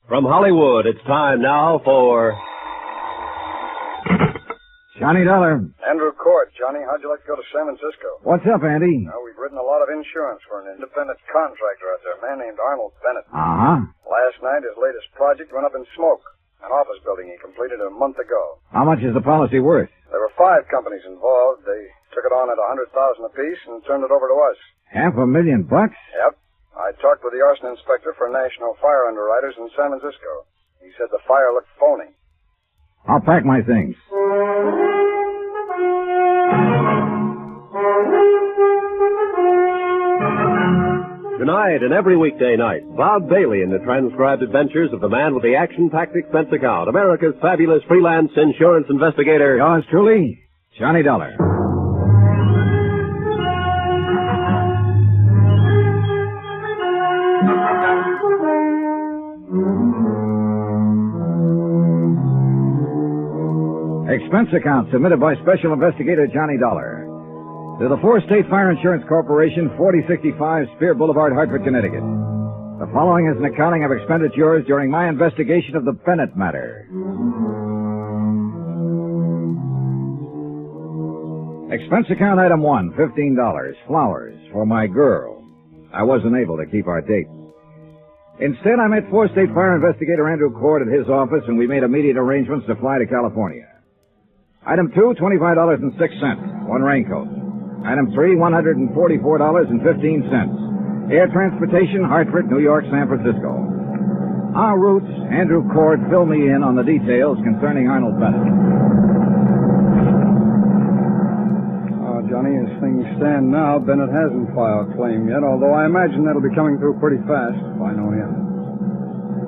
From Hollywood, it's time now for... Johnny Dollar. Andrew Court. Johnny, how'd you like to go to San Francisco? What's up, Andy? We've written a lot of insurance for an independent contractor out there, a man named Arnold Bennett. Uh-huh. Last night, his latest project went up in smoke. An office building he completed a month ago. How much is the policy worth? There were 5 companies involved. They took it on at $100,000 apiece and turned it over to us. $500,000? Yep. I talked with the arson inspector for National Fire Underwriters in San Francisco. He said the fire looked phony. I'll pack my things. Tonight and every weekday night, Bob Bailey in the transcribed adventures of the man with the action-packed expense account, America's fabulous freelance insurance investigator. Yours truly, Johnny Dollar. Expense account submitted by Special Investigator Johnny Dollar to the 4-State Fire Insurance Corporation, 4065 Spear Boulevard, Hartford, Connecticut. The following is an accounting of expenditures during my investigation of the Bennett matter. Expense account item 1, $15, flowers for my girl. I wasn't able to keep our date. Instead, I met 4-State Fire Investigator Andrew Court at his office, and we made immediate arrangements to fly to California. Item 2, $25.06, one raincoat. Item 3, $144.15. Air transportation, Hartford, New York, San Francisco. Our routes, Andrew Court filled me in on the details concerning Arnold Bennett. Johnny, as things stand now, Bennett hasn't filed a claim yet, although I imagine that'll be coming through pretty fast if I know him.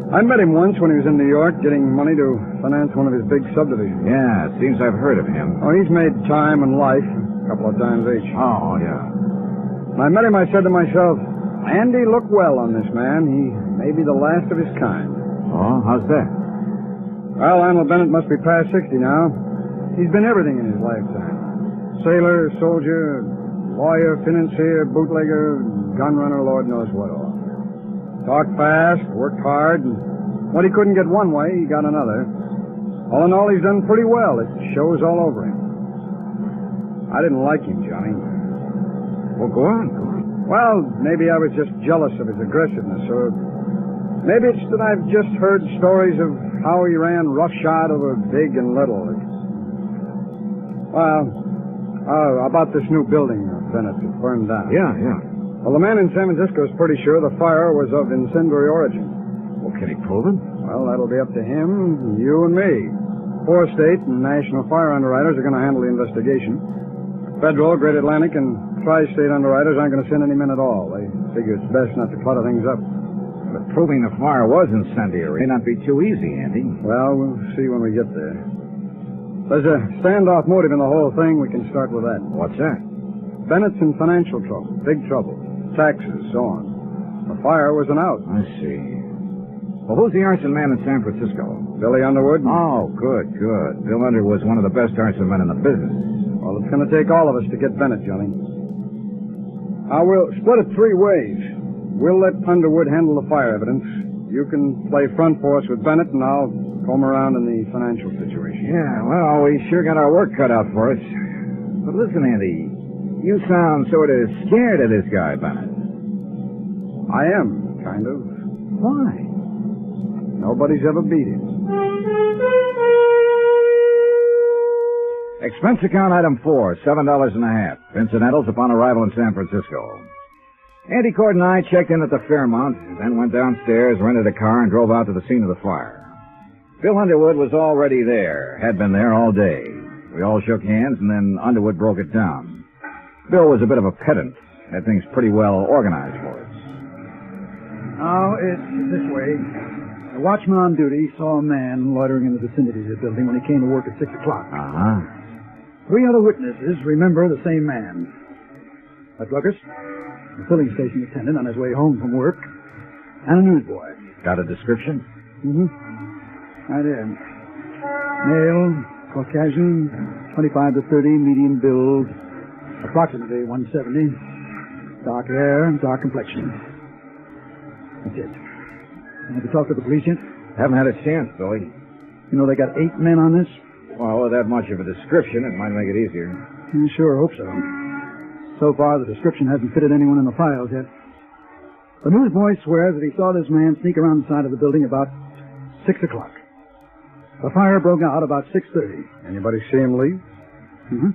I met him once when he was in New York getting money to finance one of his big subdivisions. Yeah, it seems I've heard of him. Oh, he's made time and life a couple of times each. Oh, yeah. When I met him, I said to myself, Andy, look well on this man. He may be the last of his kind. Oh, how's that? Well, Arnold Bennett must be past 60 now. He's been everything in his lifetime. Sailor, soldier, lawyer, financier, bootlegger, gun runner, Lord knows what all. Talked fast, worked hard, and when he couldn't get one way, he got another. All in all, he's done pretty well. It shows all over him. I didn't like him, Johnny. Well, go on. Well, maybe I was just jealous of his aggressiveness, or maybe it's that I've just heard stories of how he ran roughshod over big and little. About this new building, Bennett, that burned down. Yeah. Well, the man in San Francisco is pretty sure the fire was of incendiary origin. Well, can he prove it? Well, that'll be up to him, you and me. 4-State and National Fire Underwriters are going to handle the investigation. Federal, Great Atlantic, and Tri-State Underwriters aren't going to send any men at all. They figure it's best not to clutter things up. But proving the fire was incendiary may not be too easy, Andy. Well, we'll see when we get there. There's a standoff motive in the whole thing. We can start with that. What's that? Bennett's in financial trouble, big trouble, taxes, so on. The fire was an out. I see. Well, who's the arson man in San Francisco? Billy Underwood. Oh, good. Bill Underwood's one of the best arson men in the business. Well, it's going to take all of us to get Bennett, Johnny. Now, we'll split it 3 ways. We'll let Underwood handle the fire evidence. You can play front for us with Bennett, and I'll comb around in the financial situation. Yeah, well, we sure got our work cut out for us. But listen, Andy, you sound sort of scared of this guy, Bennett. I am, kind of. Why? Nobody's ever beat him. Expense account item 4, $7.50. Incidentals upon arrival in San Francisco. Andy Court and I checked in at the Fairmont, then went downstairs, rented a car, and drove out to the scene of the fire. Bill Underwood was already there, had been there all day. We all shook hands, and then Underwood broke it down. Bill was a bit of a pedant, had things pretty well organized for us. Now, it's this way. A watchman on duty saw a man loitering in the vicinity of the building when he came to work at 6 o'clock. Uh-huh. 3 other witnesses remember the same man. A druggist, a filling station attendant on his way home from work, and a newsboy. Got a description? Mm-hmm. I did. Male, Caucasian, 25 to 30, medium build, approximately 170, dark hair, dark complexion. That's it. Have you talked to the police yet? Haven't had a chance, Billy. You know they got 8 men on this? Well, with that much of a description, it might make it easier. I sure hope so. So far, the description hasn't fitted anyone in the files yet. The newsboy swears that he saw this man sneak around the side of the building about 6 o'clock. The fire broke out about 6:30. Anybody see him leave? Mm-hmm.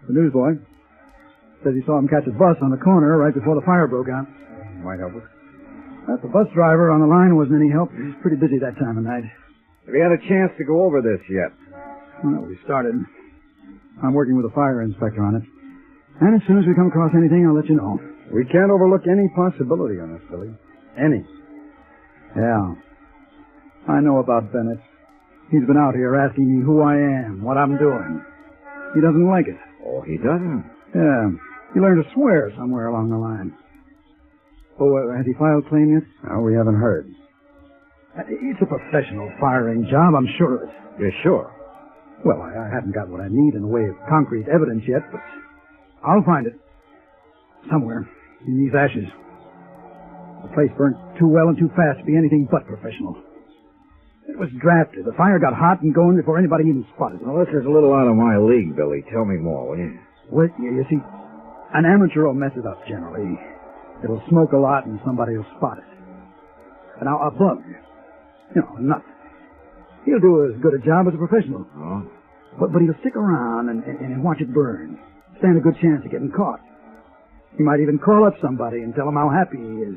The newsboy says he saw him catch a bus on the corner right before the fire broke out. Might help us. But the bus driver on the line wasn't any help. He's pretty busy that time of night. Have you had a chance to go over this yet? Well, we started. I'm working with a fire inspector on it. And as soon as we come across anything, I'll let you know. We can't overlook any possibility on this, Billy. Any. Yeah. I know about Bennett. He's been out here asking me who I am, what I'm doing. He doesn't like it. Oh, he doesn't? Yeah. He learned to swear somewhere along the line. Oh, has he filed claim yet? No, we haven't heard. It's a professional firing job, I'm sure of it. You're sure? Well, I haven't got what I need in the way of concrete evidence yet, but I'll find it. Somewhere in these ashes. The place burnt too well and too fast to be anything but professional. It was drafted. The fire got hot and going before anybody even spotted it. Well, this is a little out of my league, Billy. Tell me more, will you? Well, you see, an amateur will mess it up generally. It'll smoke a lot and somebody will spot it. But now, a bug, a nut, he'll do as good a job as a professional. Oh? But he'll stick around and watch it burn. Stand a good chance of getting caught. He might even call up somebody and tell them how happy he is.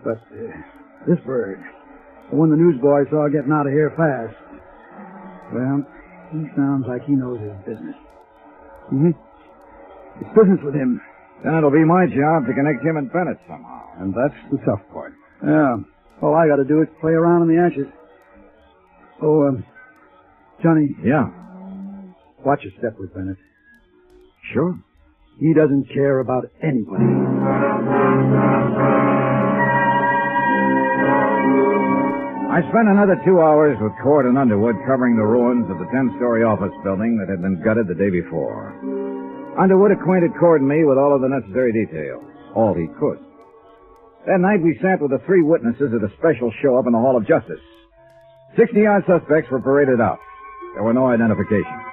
But this bird, the one the newsboy saw getting out of here fast, well, he sounds like he knows his business. Mm-hmm. It's business with him. Then it'll be my job to connect him and Bennett somehow. And that's the tough part. Yeah. All I got to do is play around in the ashes. Oh, Johnny. Yeah. Watch your step with Bennett. Sure. He doesn't care about anybody. I spent another 2 hours with Cord and Underwood covering the ruins of the 10-story office building that had been gutted the day before. Underwood acquainted Cord and me with all of the necessary details. All he could. That night we sat with the 3 witnesses at a special show up in the Hall of Justice. 60-odd suspects were paraded out. There were no identifications.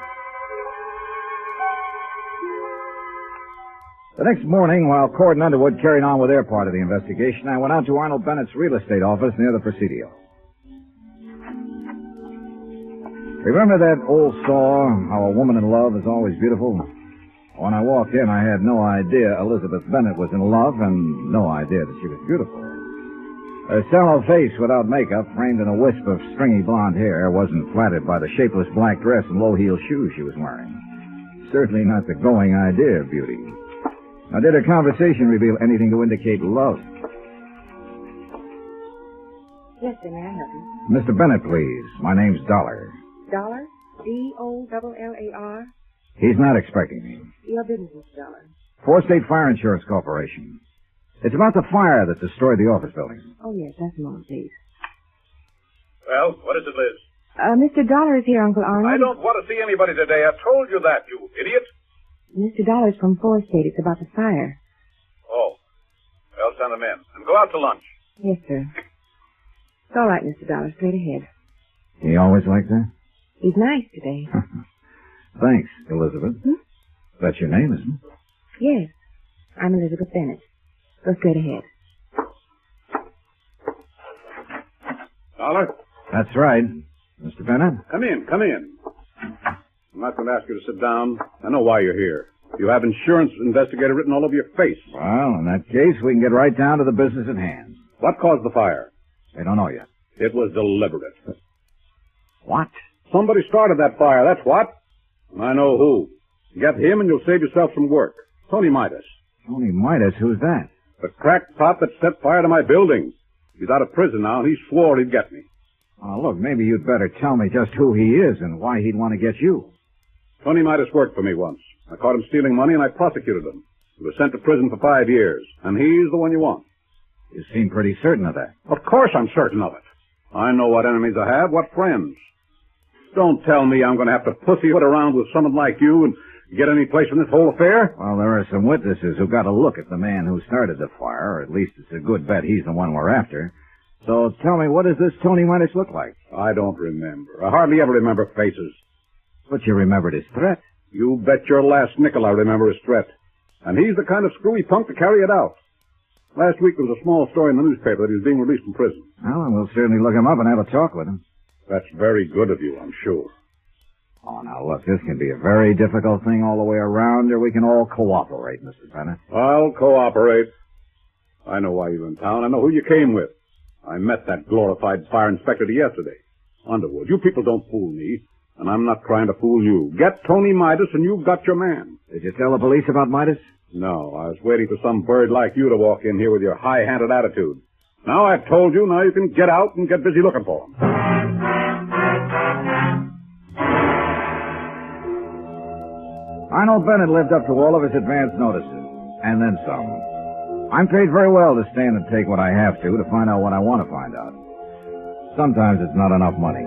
The next morning, while Cord and Underwood carried on with their part of the investigation, I went out to Arnold Bennett's real estate office near the Presidio. Remember that old saw, how a woman in love is always beautiful? When I walked in, I had no idea Elizabeth Bennett was in love and no idea that she was beautiful. Her sallow face without makeup, framed in a wisp of stringy blonde hair, wasn't flattered by the shapeless black dress and low-heeled shoes she was wearing. Certainly not the going idea of beauty. Now, did her conversation reveal anything to indicate love? Yes, sir. May I help you? Mr. Bennett, please. My name's Dollar. Dollar? D-O-L-L-A-R? He's not expecting me. Your business, Mr. Dollar. Four State Fire Insurance Corporation. It's about the fire that destroyed the office building. Oh, yes. That's a moment, please. Well, what is it, Liz? Mr. Dollar is here, Uncle Arnold. I don't want to see anybody today. I told you that, you idiot. Mr. Dollar's from 4 State. It's about the fire. Oh. Well, send them in. And go out to lunch. Yes, sir. It's all right, Mr. Dollar. Straight ahead. He always like that? He's nice today. Thanks, Elizabeth. That's your name, isn't it? Yes. I'm Elizabeth Bennett. Go straight ahead. Dollar? That's right. Mr. Bennett? Come in, come in. I'm not going to ask you to sit down. I know why you're here. You have insurance investigator written all over your face. Well, in that case, we can get right down to the business at hand. What caused the fire? They don't know yet. It was deliberate. What? Somebody started that fire, that's what. And I know who. Get him and you'll save yourself some work. Tony Midas. Tony Midas? Who's that? The crackpot that set fire to my building. He's out of prison now, and he swore he'd get me. Oh, look, maybe you'd better tell me just who he is and why he'd want to get you. Tony Midas worked for me once. I caught him stealing money, and I prosecuted him. He was sent to prison for 5 years, and he's the one you want. You seem pretty certain of that. Of course I'm certain of it. I know what enemies I have, what friends. Don't tell me I'm going to have to pussyfoot around with someone like you and get any place in this whole affair. Well, there are some witnesses who got a look at the man who started the fire, or at least it's a good bet he's the one we're after. So tell me, what does this Tony Midas look like? I don't remember. I hardly ever remember faces. But you remembered his threat. You bet your last nickel I remember his threat. And he's the kind of screwy punk to carry it out. Last week there was a small story in the newspaper that he was being released from prison. Well, we'll certainly look him up and have a talk with him. That's very good of you, I'm sure. Oh, now, look, this can be a very difficult thing all the way around, or we can all cooperate, Mr. Bennett. I'll cooperate. I know why you're in town. I know who you came with. I met that glorified fire inspector yesterday. Underwood, you people don't fool me, and I'm not trying to fool you. Get Tony Midas, and you've got your man. Did you tell the police about Midas? No, I was waiting for some bird like you to walk in here with your high-handed attitude. Now I've told you, now you can get out and get busy looking for him. Arnold Bennett lived up to all of his advance notices, and then some. I'm paid very well to stand and take what I have to find out what I want to find out. Sometimes it's not enough money.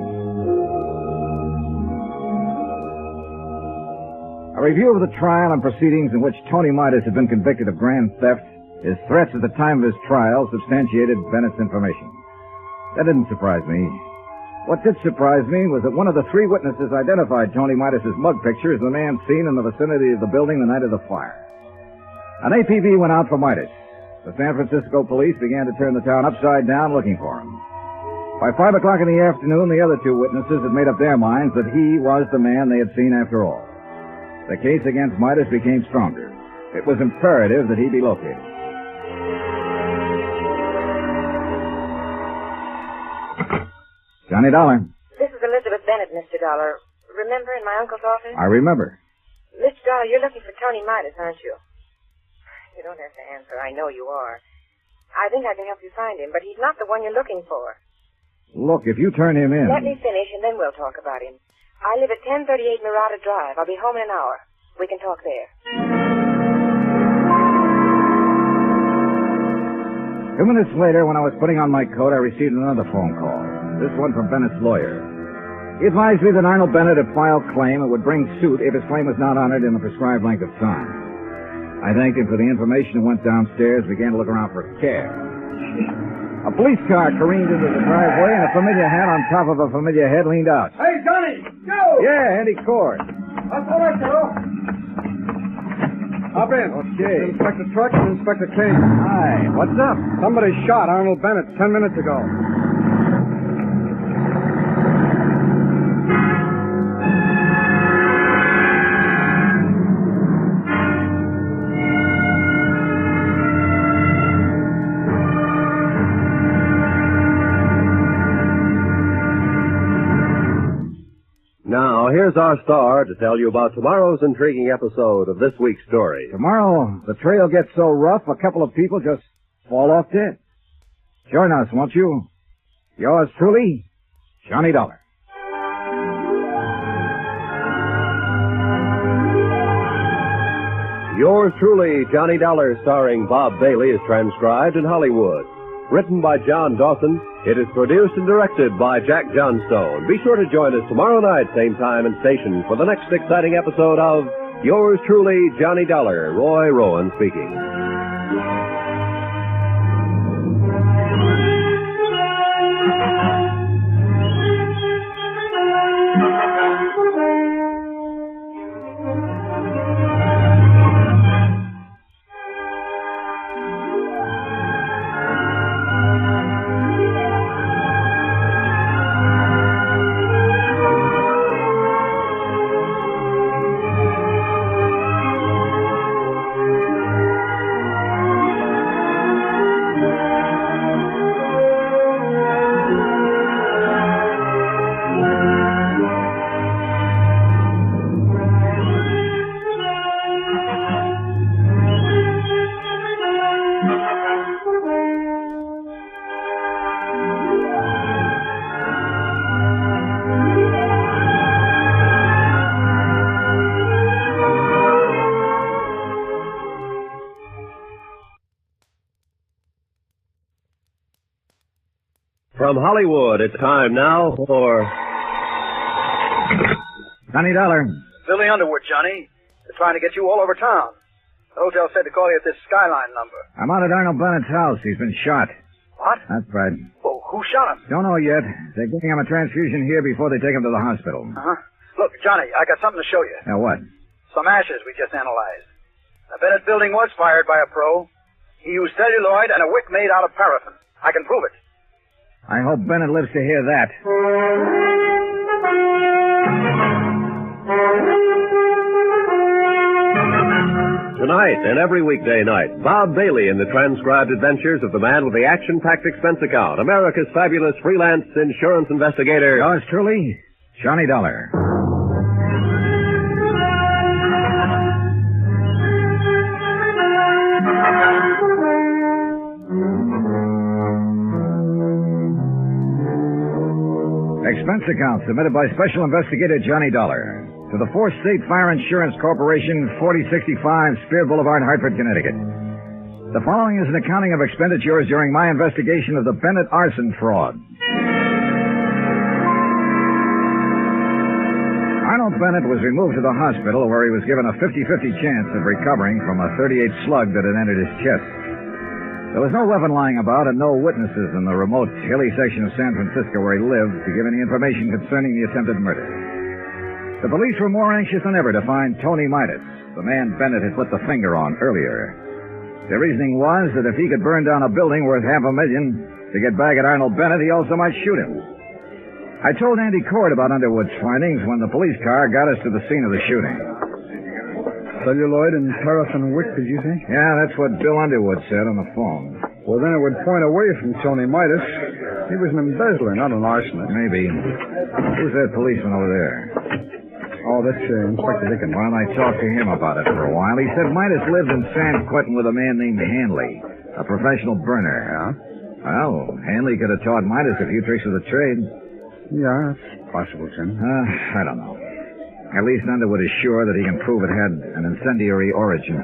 A review of the trial and proceedings in which Tony Midas had been convicted of grand theft, his threats at the time of his trial substantiated Bennett's information. That didn't surprise me. What did surprise me was that one of the three witnesses identified Tony Midas's mug picture as the man seen in the vicinity of the building the night of the fire. An APB went out for Midas. The San Francisco police began to turn the town upside down looking for him. By 5 o'clock in the afternoon, the other two witnesses had made up their minds that he was the man they had seen after all. The case against Midas became stronger. It was imperative that he be located. Johnny Dollar. This is Elizabeth Bennett, Mr. Dollar. Remember in my uncle's office? I remember. Mr. Dollar, you're looking for Tony Midas, aren't you? You don't have to answer. I know you are. I think I can help you find him, but he's not the one you're looking for. Look, if you turn him in... Let me finish, and then we'll talk about him. I live at 1038 Murata Drive. I'll be home in an hour. We can talk there. 2 minutes later, when I was putting on my coat, I received another phone call. This one from Bennett's lawyer. He advised me that Arnold Bennett had filed claim and would bring suit if his claim was not honored in the prescribed length of time. I thanked him for the information and went downstairs and began to look around for a cab. A police car careened into the driveway, and a familiar hat on top of a familiar head leaned out. Hey, Johnny! Joe! Yeah, Andy Cord. That's all right, Joe. Hop in. Okay. Inspector Truck and Inspector King. Hi, what's up? Somebody shot Arnold Bennett 10 minutes ago. Now, here's our star to tell you about tomorrow's intriguing episode of this week's story. Tomorrow, the trail gets so rough, a couple of people just fall off dead. Join us, won't you? Yours truly, Johnny Dollar. Yours truly, Johnny Dollar, starring Bob Bailey, is transcribed in Hollywood. Written by John Dawson, it is produced and directed by Jack Johnstone. Be sure to join us tomorrow night, same time and station, for the next exciting episode of Yours truly, Johnny Dollar. Roy Rowan speaking. From Hollywood, it's time now for... Johnny Dollar. Billy Underwood, Johnny. They're trying to get you all over town. The hotel said to call you at this Skyline number. I'm out at Arnold Bennett's house. He's been shot. What? That's right. Well, Who shot him? Don't know yet. They're giving him a transfusion here before they take him to the hospital. Uh-huh. Look, Johnny, I got something to show you. Now, what? Some ashes we just analyzed. The Bennett building was fired by a pro. He used celluloid and a wick made out of paraffin. I can prove it. I hope Bennett lives to hear that. Tonight and every weekday night, Bob Bailey in the transcribed adventures of the man with the action-packed expense account, America's fabulous freelance insurance investigator. Yours truly, Johnny Dollar. Expense account submitted by Special Investigator Johnny Dollar to the Fourth State Fire Insurance Corporation, 4065 Spear Boulevard, Hartford, Connecticut. The following is an accounting of expenditures during my investigation of the Bennett arson fraud. Arnold Bennett was removed to the hospital where he was given a 50-50 chance of recovering from a .38 slug that had entered his chest. There was no weapon lying about and no witnesses in the remote, hilly section of San Francisco where he lived to give any information concerning the attempted murder. The police were more anxious than ever to find Tony Midas, the man Bennett had put the finger on earlier. Their reasoning was that if he could burn down a building worth $500,000 to get back at Arnold Bennett, he also might shoot him. I told Andy Cord about Underwood's findings when the police car got us to the scene of the shooting. Celluloid and paraffin wick, did you say? Yeah, that's what Bill Underwood said on the phone. Well, then it would point away from Tony Midas. He was an embezzler, not an arsonist. Maybe. Who's that policeman over there? Oh, that's Inspector Dickens. Well, I talked to him about it for a while. He said Midas lived in San Quentin with a man named Hanley, a professional burner. Yeah? Well, Hanley could have taught Midas a few tricks of the trade. Yeah, it's possible, Jim. I don't know. At least Underwood is sure that he can prove it had an incendiary origin.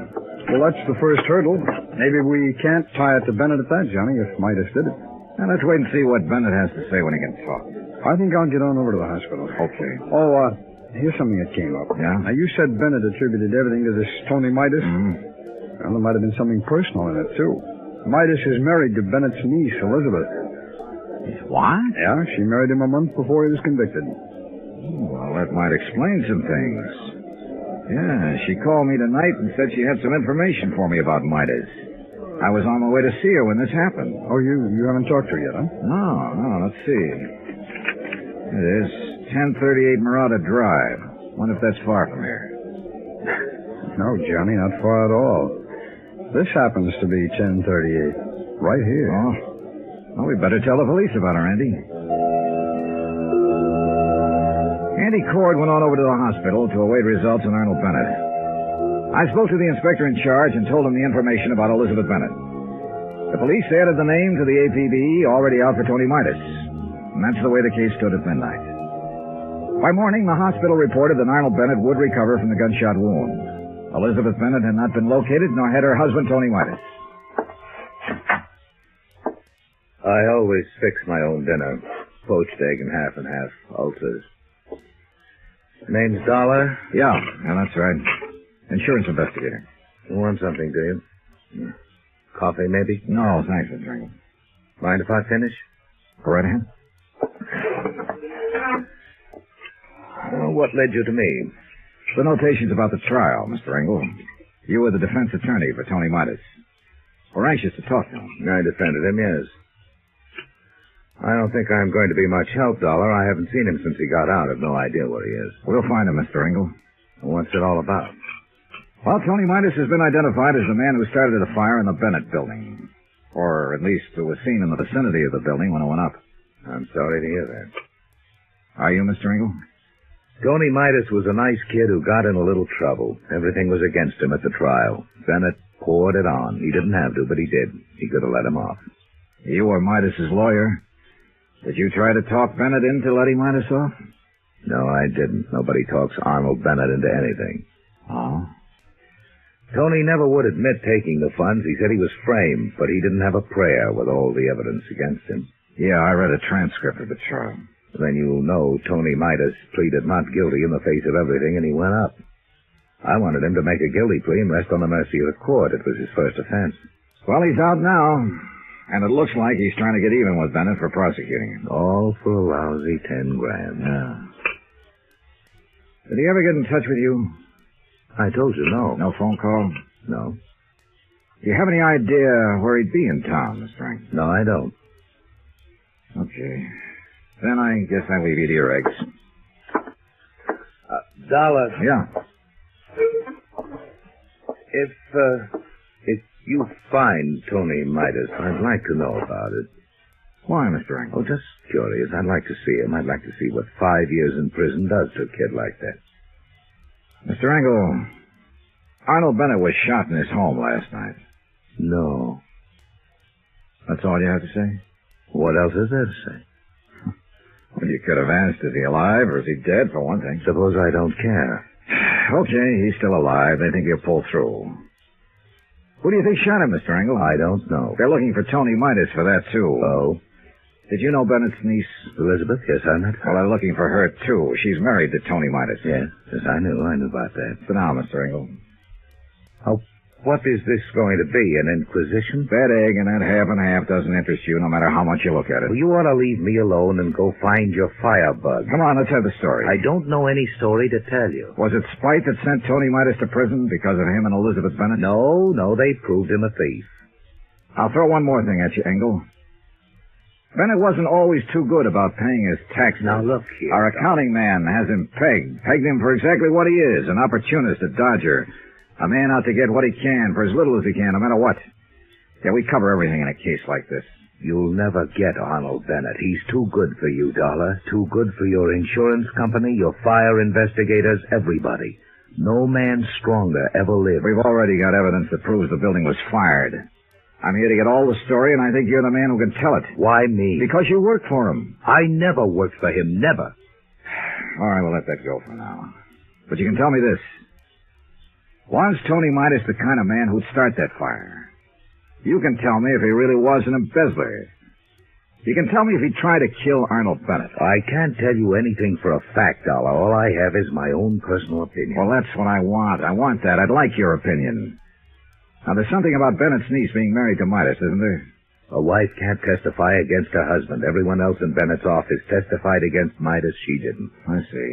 Well, that's the first hurdle. Maybe we can't tie it to Bennett at that, Johnny, if Midas did it. Now, let's wait and see what Bennett has to say when he can talk. I think I'll get on over to the hospital. Okay. Oh, here's something that came up. Yeah? Now, you said Bennett attributed everything to this Tony Midas. Mm-hmm. Well, there might have been something personal in it, too. Midas is married to Bennett's niece, Elizabeth. What? Yeah, she married him a month before he was convicted. Well, that might explain some things. Yeah, she called me tonight and said she had some information for me about Midas. I was on my way to see her when this happened. Oh, you haven't talked to her yet, huh? No, let's see. It is 1038 Murata Drive. Wonder if that's far from here. No, Johnny, not far at all. This happens to be 1038. Right here. Oh. Well, we better tell the police about her, Andy. Andy Cord went on over to the hospital to await results on Arnold Bennett. I spoke to the inspector in charge and told him the information about Elizabeth Bennett. The police added the name to the APB already out for Tony Midas. And that's the way the case stood at midnight. By morning, the hospital reported that Arnold Bennett would recover from the gunshot wound. Elizabeth Bennett had not been located, nor had her husband, Tony Midas. I always fix my own dinner. Poached egg and half, ulcers. Name's Dollar? Yeah, that's right. Insurance investigator. You want something, do you? Coffee, maybe? No, thanks for drinking. Mind if I finish? Go right ahead. What led you to me? The notations about the trial, Mr. Engel. You were the defense attorney for Tony Midas. We're anxious to talk to him. I defended him, yes. I don't think I'm going to be much help, Dollar. I haven't seen him since he got out. I've no idea where he is. We'll find him, Mr. Engel. What's it all about? Well, Tony Midas has been identified as the man who started the fire in the Bennett building. Or at least who was seen in the vicinity of the building when it went up. I'm sorry to hear that. Are you, Mr. Engel? Tony Midas was a nice kid who got in a little trouble. Everything was against him at the trial. Bennett poured it on. He didn't have to, but he did. He could have let him off. You were Midas's lawyer. Did you try to talk Bennett into letting Midas off? No, I didn't. Nobody talks Arnold Bennett into anything. Oh? Tony never would admit taking the funds. He said he was framed, but he didn't have a prayer with all the evidence against him. Yeah, I read a transcript of the trial. Then you'll know Tony Midas pleaded not guilty in the face of everything, and he went up. I wanted him to make a guilty plea and rest on the mercy of the court. It was his first offense. Well, he's out now. And it looks like he's trying to get even with Bennett for prosecuting him. All for a lousy 10 grand. Yeah. Did he ever get in touch with you? I told you no. No phone call? No. Do you have any idea where he'd be in town, Mr. Rankin? No, I don't. Okay. Then I guess I'll leave you to your eggs. Dollar. Yeah. If you find Tony Midas, I'd like to know about it. Why, Mr. Rankin? Oh, just curious. I'd like to see him. I'd like to see what 5 years in prison does to a kid like that. Mr. Angle, Arnold Bennett was shot in his home last night. No. That's all you have to say? What else is there to say? Well, you could have asked, is he alive or is he dead, for one thing? Suppose I don't care. Okay, he's still alive. They think he'll pull through. Who do you think shot him, Mr. Angle? I don't know. They're looking for Tony Midas for that, too. Oh? Did you know Bennett's niece? Elizabeth? Yes, I met her. Well, they're looking for her, too. She's married to Tony Midas. Yes, I knew about that. Sit down, Mr. Angle. Oh, what is this going to be, an inquisition? That egg and that half and half doesn't interest you, no matter how much you look at it. Well, you ought to leave me alone and go find your firebug. Come on, let's have the story. I don't know any story to tell you. Was it spite that sent Tony Midas to prison because of him and Elizabeth Bennett? No, they proved him a thief. I'll throw one more thing at you, Engel. Bennett wasn't always too good about paying his taxes. Now, look here. Our accounting man has him pegged him for exactly what he is, an opportunist, a dodger. A man out to get what he can for as little as he can, no matter what. Yeah, we cover everything in a case like this. You'll never get Arnold Bennett. He's too good for you, Dollar. Too good for your insurance company, your fire investigators, everybody. No man stronger ever lived. We've already got evidence that proves the building was fired. I'm here to get all the story, and I think you're the man who can tell it. Why me? Because you worked for him. I never worked for him, never. All right, we'll let that go for now. But you can tell me this. Was Tony Midas the kind of man who'd start that fire? You can tell me if he really was an embezzler. You can tell me if he tried to kill Arnold Bennett. I can't tell you anything for a fact, Dollar. All I have is my own personal opinion. Well, that's what I want. I want that. I'd like your opinion. Now, there's something about Bennett's niece being married to Midas, isn't there? A wife can't testify against her husband. Everyone else in Bennett's office testified against Midas. She didn't. I see.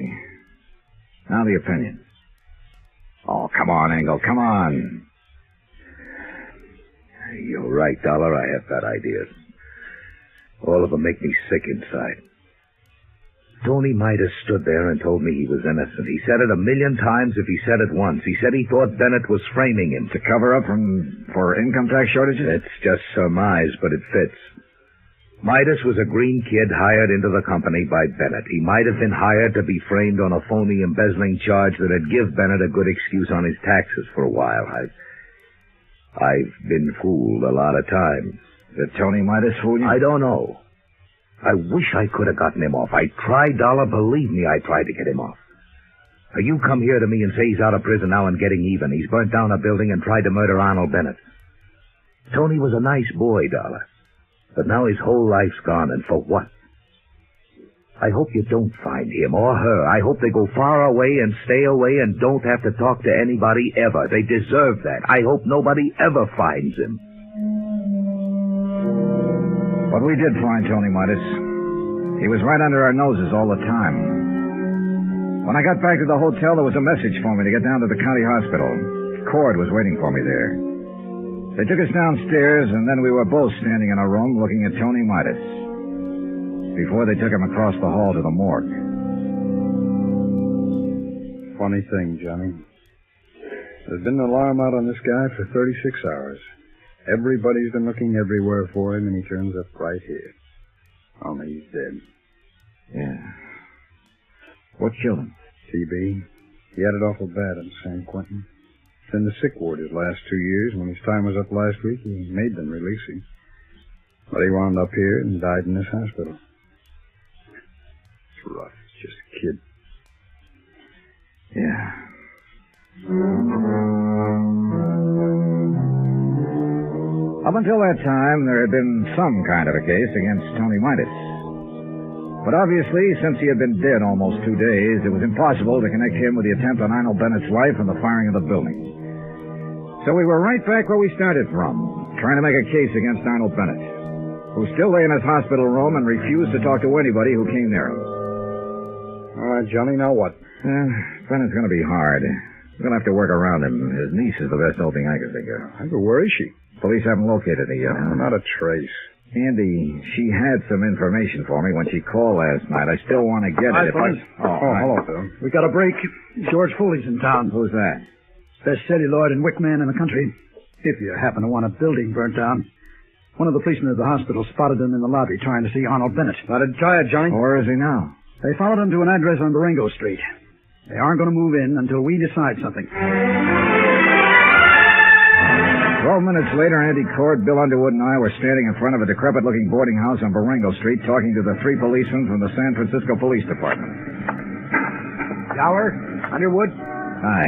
Now the opinion. Oh, come on, Engel, come on. You're right, Dollar. I have bad ideas. All of them make me sick inside. Tony Midas stood there and told me he was innocent. He said it 1,000,000 times if he said it once. He said he thought Bennett was framing him. To cover up for income tax shortages? It's just surmise, but it fits. Midas was a green kid hired into the company by Bennett. He might have been hired to be framed on a phony embezzling charge that'd give Bennett a good excuse on his taxes for a while. I've been fooled a lot of times. Did Tony Midas fool you? I don't know. I wish I could have gotten him off. I tried, Dollar. Believe me, I tried to get him off. Now, you come here to me and say he's out of prison now and getting even. He's burnt down a building and tried to murder Arnold Bennett. Tony was a nice boy, Dollar. But now his whole life's gone, and for what? I hope you don't find him or her. I hope they go far away and stay away and don't have to talk to anybody ever. They deserve that. I hope nobody ever finds him. But we did find Tony Midas. He was right under our noses all the time. When I got back to the hotel, there was a message for me to get down to the county hospital. Cord was waiting for me there. They took us downstairs, and then we were both standing in a room looking at Tony Midas before they took him across the hall to the morgue. Funny thing, Johnny. There's been an alarm out on this guy for 36 hours. Everybody's been looking everywhere for him, and he turns up right here. Only he's dead. Yeah. What killed him? TB. He had it awful bad in San Quentin. He's in the sick ward his last 2 years. When his time was up last week, he made them release him. But he wound up here and died in this hospital. It's rough. It's just a kid. Yeah. Up until that time, there had been some kind of a case against Tony Midas. But obviously, since he had been dead almost 2 days, it was impossible to connect him with the attempt on Arnold Bennett's life and the firing of the building. So we were right back where we started from, trying to make a case against Arnold Bennett. who still lay in his hospital room and refused to talk to anybody who came near him. All right, Johnny, now what? Bennett's going to be hard. We're going to have to work around him. His niece is the best opening I can think of. But where is she? Police haven't located her yet. No, not a trace. Andy, she had some information for me when she called last night. I still want to get it. Hello, Phil. We got a break. George Foley's in town. Who's that? Best celluloid and wick man in the country. If you happen to want a building burnt down. One of the policemen at the hospital spotted him in the lobby trying to see Arnold Bennett. Let it try it, Johnny. Where is he now? They followed him to an address on Baringo Street. They aren't going to move in until we decide something. 12 minutes later, Andy Cord, Bill Underwood, and I were standing in front of a decrepit-looking boarding house on Baringo Street talking to the 3 policemen from the San Francisco Police Department. Gower? Underwood? Hi.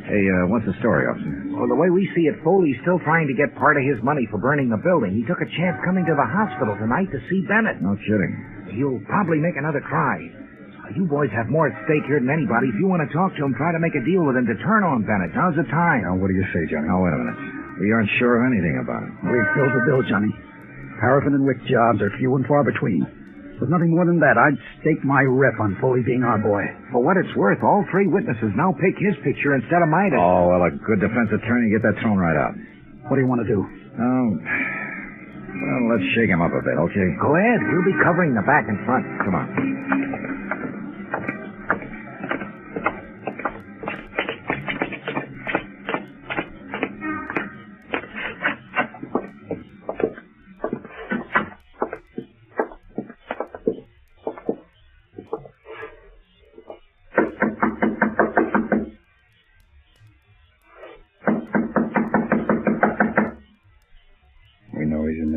Hey, what's the story, officer? Well, the way we see it, Foley's still trying to get part of his money for burning the building. He took a chance coming to the hospital tonight to see Bennett. No kidding. He'll probably make another try. You boys have more at stake here than anybody. If you want to talk to him, try to make a deal with him to turn on Bennett. Now's the time. Now, what do you say, Johnny? Now, wait a minute. We aren't sure of anything about it. We filled the bill, Johnny. Paraffin and wick jobs are few and far between. With nothing more than that, I'd stake my rep on Foley being our boy. For what it's worth, all 3 witnesses now pick his picture instead of mine. Oh, well, a good defense attorney, get that thrown right out. What do you want to do? Well, let's shake him up a bit, okay? Go ahead. We'll be covering the back and front. Come on.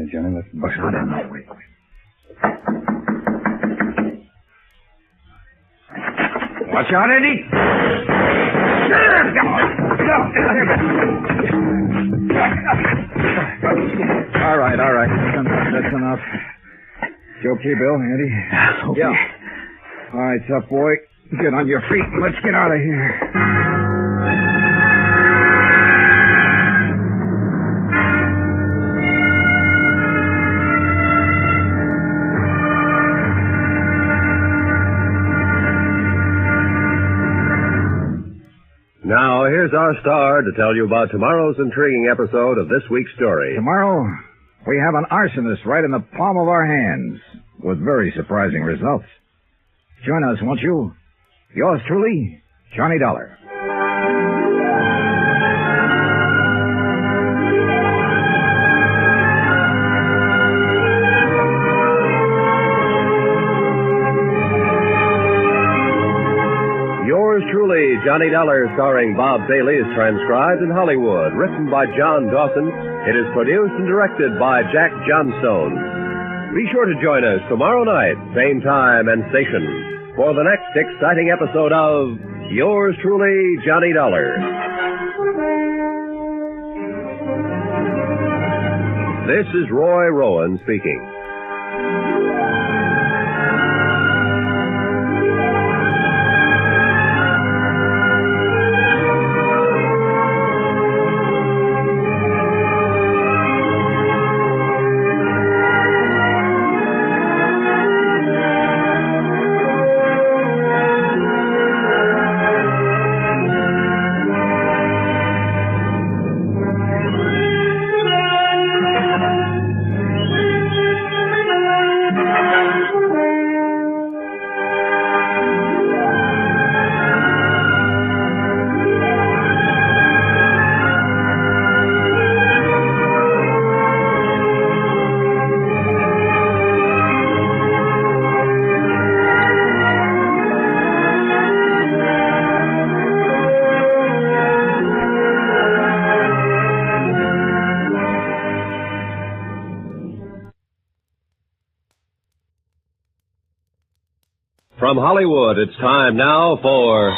Johnny, let's bust it in. No, wait. Watch out, Eddie! All right. That's enough. You okay, Bill, Andy? Okay. Yeah. All right, tough boy. Get on your feet and let's get out of here. Now, here's our star to tell you about tomorrow's intriguing episode of this week's story. Tomorrow, we have an arsonist right in the palm of our hands, with very surprising results. Join us, won't you? Yours truly, Johnny Dollar. Yours truly, Johnny Dollar, starring Bob Bailey, is transcribed in Hollywood. Written by John Dawson, it is produced and directed by Jack Johnstone. Be sure to join us tomorrow night, same time and station, for the next exciting episode of Yours truly, Johnny Dollar. This is Roy Rowan speaking. From Hollywood, it's time now for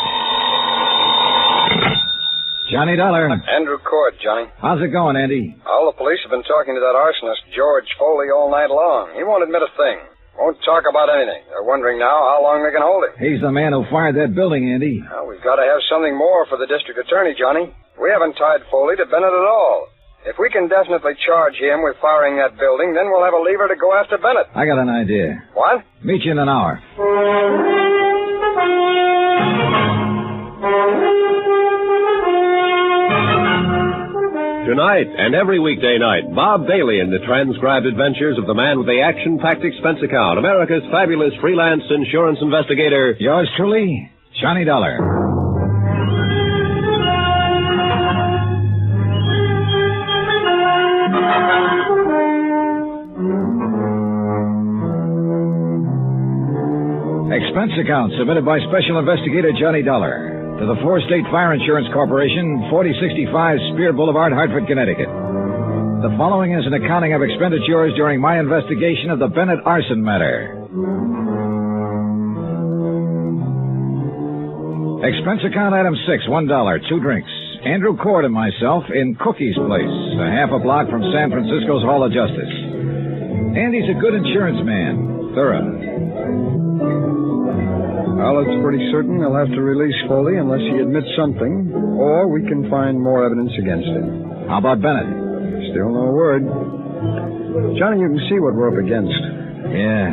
Johnny Dollar. Andrew Cord, Johnny. How's it going, Andy? All the police have been talking to that arsonist, George Foley, all night long. He won't admit a thing. Won't talk about anything. They're wondering now how long they can hold him. He's the man who fired that building, Andy. Well, we've got to have something more for the district attorney, Johnny. We haven't tied Foley to Bennett at all. If we can definitely charge him with firing that building, then we'll have a lever to go after Bennett. I got an idea. What? Meet you in an hour. Tonight and every weekday night, Bob Bailey in the transcribed adventures of the man with the action-packed expense account, America's fabulous freelance insurance investigator. Yours truly, Johnny Dollar. Expense account submitted by Special Investigator Johnny Dollar to the Four-State Fire Insurance Corporation, 4065 Spear Boulevard, Hartford, Connecticut. The following is an accounting of expenditures during my investigation of the Bennett arson matter. Expense account item 6, $1, 2 drinks. Andrew Cord and myself in Cookie's Place, a half a block from San Francisco's Hall of Justice. Andy's a good insurance man, thorough. Well, it's pretty certain they'll have to release Foley unless he admits something, or we can find more evidence against him. How about Bennett? Still no word. Johnny, you can see what we're up against. Yeah.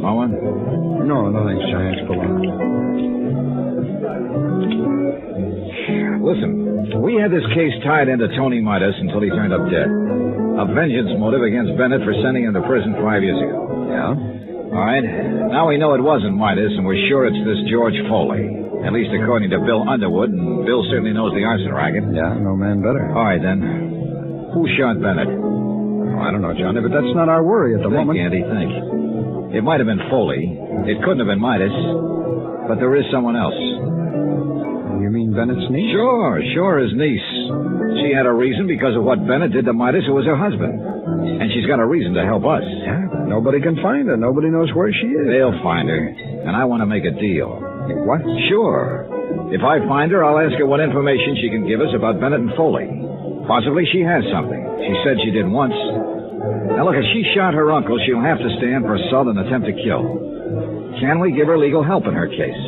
Want one? No, thanks, Johnny. It's full on. Listen, we had this case tied into Tony Midas until he turned up dead. A vengeance motive against Bennett for sending him to prison 5 years ago. Yeah? All right. Now we know it wasn't Midas, and we're sure it's this George Foley. At least according to Bill Underwood, and Bill certainly knows the arson racket. Yeah, no man better. All right, then. Who shot Bennett? Oh, I don't know, Johnny, but that's not our worry at the moment. Andy, think. It might have been Foley. It couldn't have been Midas. But there is someone else. You mean Bennett's niece? Sure, his niece. She had a reason because of what Bennett did to Midas, who was her husband. And she's got a reason to help us. Yeah, but nobody can find her. Nobody knows where she is. They'll find her. And I want to make a deal. What? Sure. If I find her, I'll ask her what information she can give us about Bennett and Foley. Possibly she has something. She said she did once. Now, look, if she shot her uncle, she'll have to stand for assault and attempt to kill. Can we give her legal help in her case?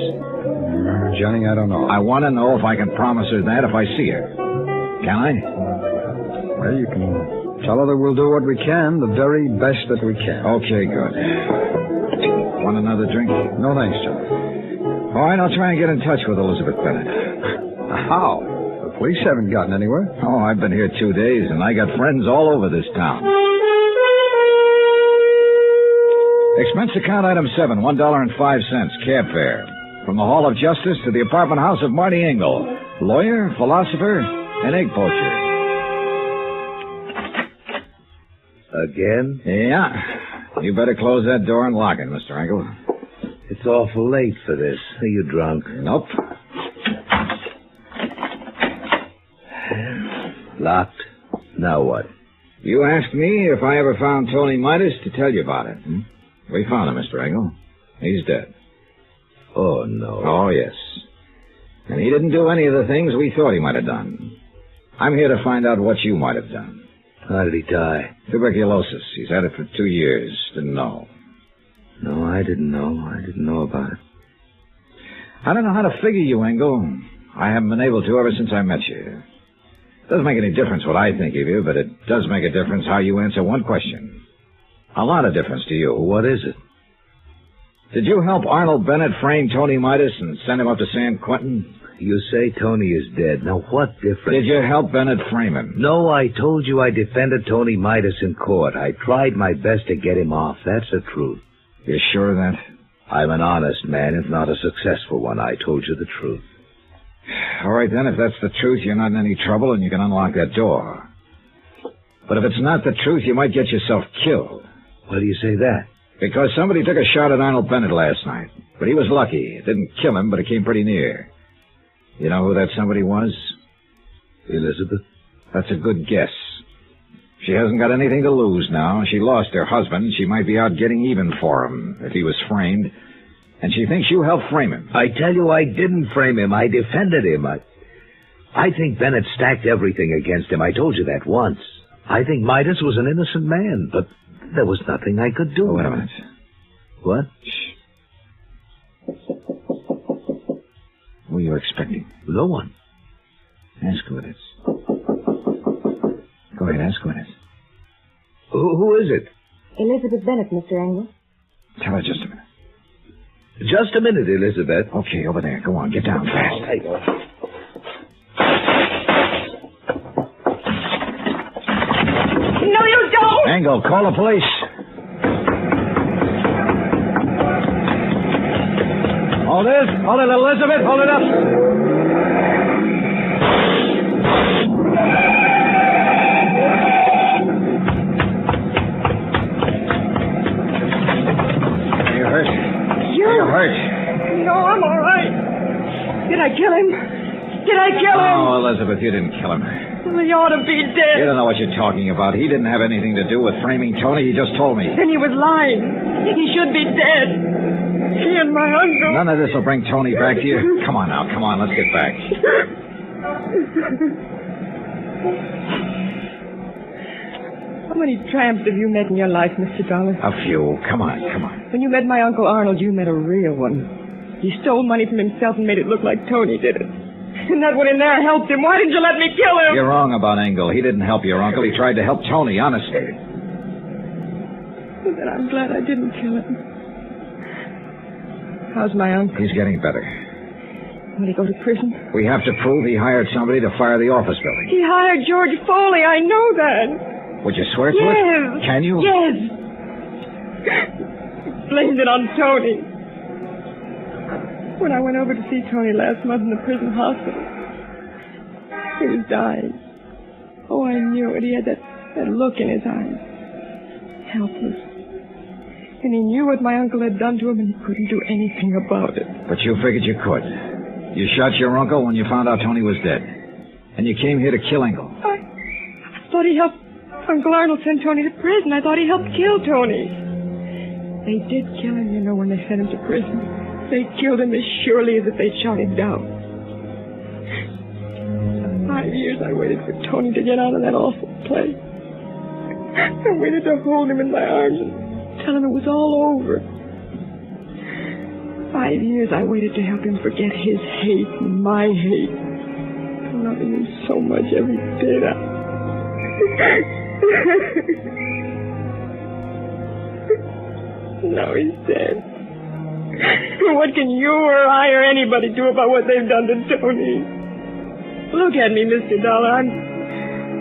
Johnny, I don't know. I want to know if I can promise her that if I see her. Can I? Well, you can tell her that we'll do what we can, the very best that we can. Okay, good. Want another drink? No, thanks, Johnny. All right, I'll try and get in touch with Elizabeth Bennett. How? The police haven't gotten anywhere. Oh, I've been here 2 days, and I got friends all over this town. Expense account item 7, $1.05, cab fare. From the Hall of Justice to the apartment house of Marty Engel, lawyer, philosopher, and egg poacher. Again? Yeah. You better close that door and lock it, Mr. Engel. It's awful late for this. Are you drunk? Nope. Locked. Now what? You asked me if I ever found Tony Midas to tell you about it. We found him, Mr. Engel. He's dead. Oh, no. Oh, yes. And he didn't do any of the things we thought he might have done. I'm here to find out what you might have done. How did he die? Tuberculosis. He's had it for 2 years. Didn't know. No, I didn't know. I didn't know about it. I don't know how to figure you, Engel. I haven't been able to ever since I met you. It doesn't make any difference what I think of you, but it does make a difference how you answer one question. A lot of difference to you. What is it? Did you help Arnold Bennett frame Tony Midas and send him up to San Quentin? You say Tony is dead. Now, what difference? Did you help Bennett frame him? No, I told you I defended Tony Midas in court. I tried my best to get him off. That's the truth. You're sure of that? I'm an honest man, if not a successful one. I told you the truth. All right, then, if that's the truth, you're not in any trouble and you can unlock that door. But if it's not the truth, you might get yourself killed. Why do you say that? Because somebody took a shot at Arnold Bennett last night. But he was lucky. It didn't kill him, but it came pretty near. You know who that somebody was? Elizabeth? That's a good guess. She hasn't got anything to lose now. She lost her husband. She might be out getting even for him if he was framed. And she thinks you helped frame him. I tell you, I didn't frame him. I defended him. I think Bennett stacked everything against him. I told you that once. I think Midas was an innocent man, but there was nothing I could do. Oh, wait a minute. What? Shh. Who are you expecting? No one. Ask who it is. Go ahead, ask who it is. Who is it? Elizabeth Bennett, Mr. Engel. Tell her just a minute. Just a minute, Elizabeth. Okay, over there. Go on, get down fast. There you go. No, you don't! Engel, call the police. Hold it, Elizabeth, hold it up. You're hurt. You're hurt. No, I'm all right. Did I kill him? Oh, Elizabeth, you didn't kill him. Well, he ought to be dead. You don't know what you're talking about. He didn't have anything to do with framing Tony. He just told me. Then he was lying. He should be dead. He and my uncle. None of this will bring Tony back to you. Come on now. Come on. Let's get back. How many tramps have you met in your life, Mr. Dollar? A few. Come on. When you met my Uncle Arnold, you met a real one. He stole money from himself and made it look like Tony did it. And that one in there helped him. Why didn't you let me kill him? You're wrong about Engel. He didn't help your uncle. He tried to help Tony, honestly. Well, then I'm glad I didn't kill him. How's my uncle? He's getting better. Will he go to prison? We have to prove he hired somebody to fire the office building. He hired George Foley. I know that. Would you swear to Yes. it? Can you? Yes. Blamed it on Tony. When I went over to see Tony last month in the prison hospital, he was dying. Oh, I knew it. He had that look in his eyes. Helpless. And he knew what my uncle had done to him, and he couldn't do anything about it. But you figured you could. You shot your uncle when you found out Tony was dead. And you came here to kill Engel. I thought he helped Uncle Arnold send Tony to prison. I thought he helped kill Tony. They did kill him, you know, when they sent him to prison. They killed him as surely as if they'd shot him down. 5 years I waited for Tony to get out of that awful place. I waited to hold him in my arms and tell him it was all over. 5 years I waited to help him forget his hate and my hate. Loving him so much every day now. Now he's dead. What can you or I or anybody do about what they've done to Tony? Look at me, Mr. Dollar.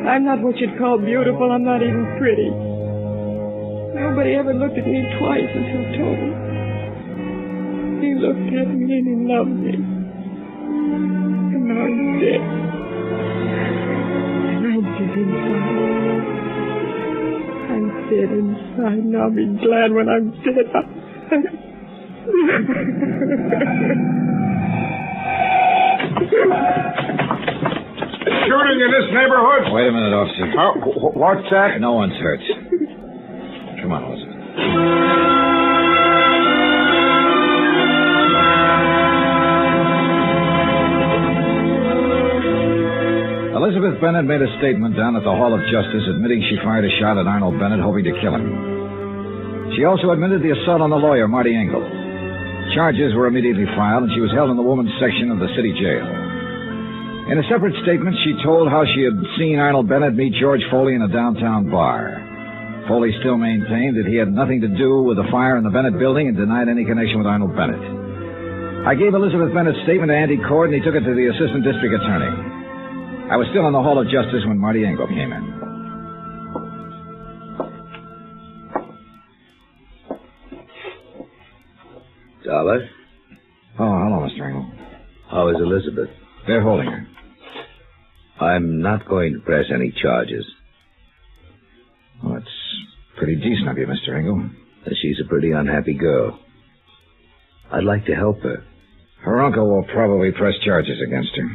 I'm not what you'd call beautiful. I'm not even pretty. Nobody ever looked at me twice until Tony. He looked at me and he loved me. And now he's dead. And I'm dead inside. I'm dead inside, and I'll be glad when I'm dead. Shooting in this neighborhood? Wait a minute, officer. What's that? No one's hurt. Come on, Elizabeth. Elizabeth Bennett made a statement down at the Hall of Justice admitting she fired a shot at Arnold Bennett, hoping to kill him. She also admitted the assault on the lawyer, Marty Engel. Charges were immediately filed, and she was held in the women's section of the city jail. In a separate statement, she told how she had seen Arnold Bennett meet George Foley in a downtown bar. Foley still maintained that he had nothing to do with the fire in the Bennett building and denied any connection with Arnold Bennett. I gave Elizabeth Bennett's statement to Andy Cord, and he took it to the assistant district attorney. I was still in the Hall of Justice when Marty Engel came in. Dollar? Oh, hello, Mr. Engel. How is Elizabeth? They're holding her. I'm not going to press any charges. Well, that's pretty decent of you, Mr. Engel. She's a pretty unhappy girl. I'd like to help her. Her uncle will probably press charges against her.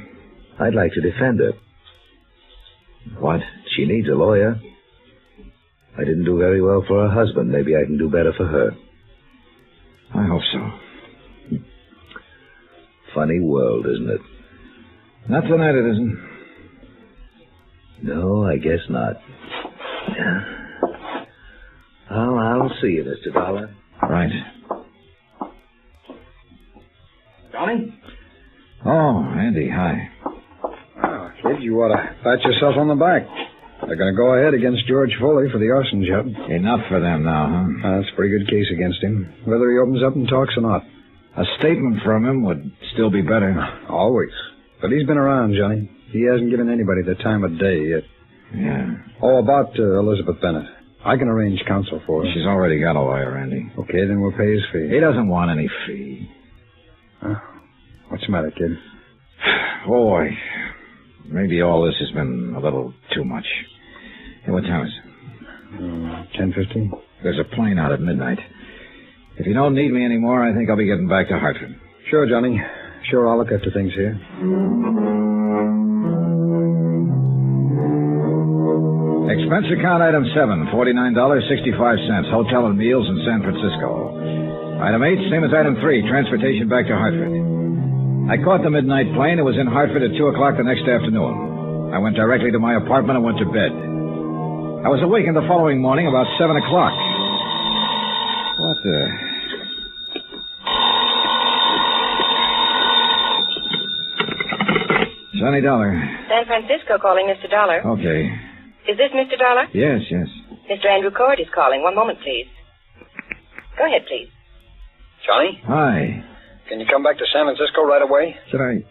I'd like to defend her. What? She needs a lawyer. I didn't do very well for her husband. Maybe I can do better for her. I hope so. Funny world, isn't it? Not tonight, it isn't. No, I guess not. Well, I'll see you, Mr. Dollar. Right. Johnny? Oh, Andy, hi. Oh, kid, you ought to pat yourself on the back. They're going to go ahead against George Foley for the arson job. Enough for them now, huh? That's a pretty good case against him, whether he opens up and talks or not. A statement from him would still be better. Always. But he's been around, Johnny. He hasn't given anybody the time of day yet. Yeah. Oh, about Elizabeth Bennett. I can arrange counsel for her. She's already got a lawyer, Andy. Okay, then we'll pay his fee. He doesn't want any fee. What's the matter, kid? Boy, maybe all this has been a little too much. Hey, what time is it? 10:15. There's a plane out at midnight. If you don't need me anymore, I think I'll be getting back to Hartford. Sure, Johnny. Sure, I'll look after things here. Expense account item 7, $49.65, hotel and meals in San Francisco. Item 8, same as item 3, transportation back to Hartford. I caught the midnight plane. It was in Hartford at 2 o'clock the next afternoon. I went directly to my apartment and went to bed. I was awakened the following morning about 7 o'clock. What the... Johnny Dollar. San Francisco calling, Mr. Dollar. Okay. Is this Mr. Dollar? Yes. Mr. Andrew Cord is calling. One moment, please. Go ahead, please. Johnny, Hi. can you come back to San Francisco right away? Should I...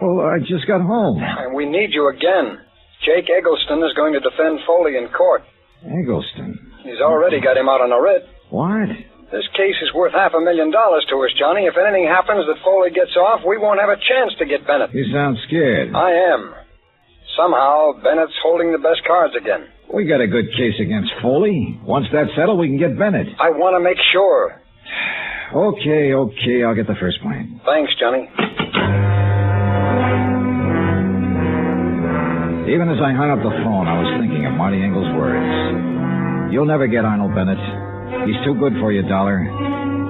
Well, I just got home. We need you again. Jake Eggleston is going to defend Foley in court. Eggleston? He's already got him out on a writ. What? This case is worth $500,000 to us, Johnny. If anything happens that Foley gets off, we won't have a chance to get Bennett. You sound scared. I am. Somehow, Bennett's holding the best cards again. We got a good case against Foley. Once that's settled, we can get Bennett. I want to make sure. Okay. I'll get the first plane. Thanks, Johnny. Even as I hung up the phone, I was thinking of Marty Engel's words. You'll never get Arnold Bennett. He's too good for you, Dollar.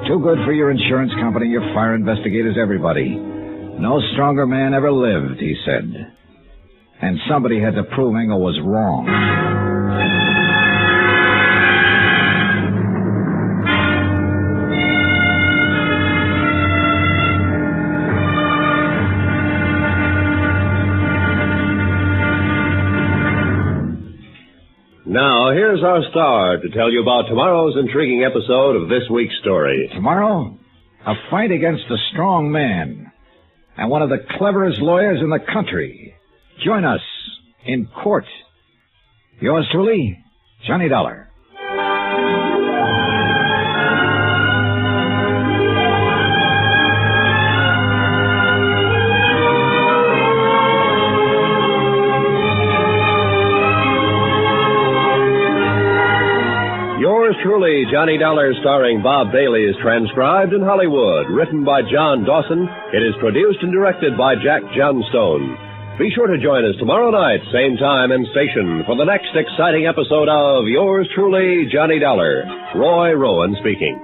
Too good for your insurance company, your fire investigators, everybody. No stronger man ever lived, he said. And somebody had to prove Engel was wrong. Now, here's our star to tell you about tomorrow's intriguing episode of this week's story. Tomorrow, a fight against a strong man and one of the cleverest lawyers in the country. Join us in court. Yours truly, Johnny Dollar. Yours truly, Johnny Dollar, starring Bob Bailey, is transcribed in Hollywood. Written by John Dawson, it is produced and directed by Jack Johnstone. Be sure to join us tomorrow night, same time and station, for the next exciting episode of Yours truly, Johnny Dollar. Roy Rowan speaking.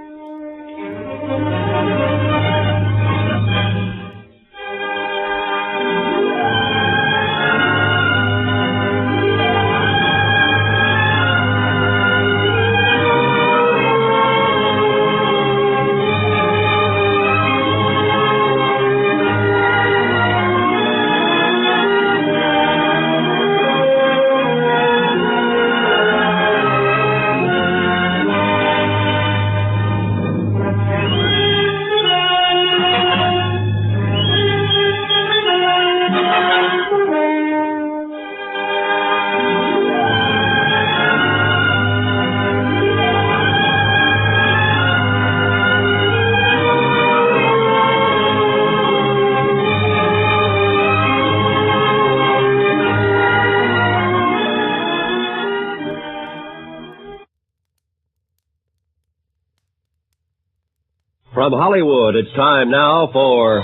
From Hollywood, it's time now for...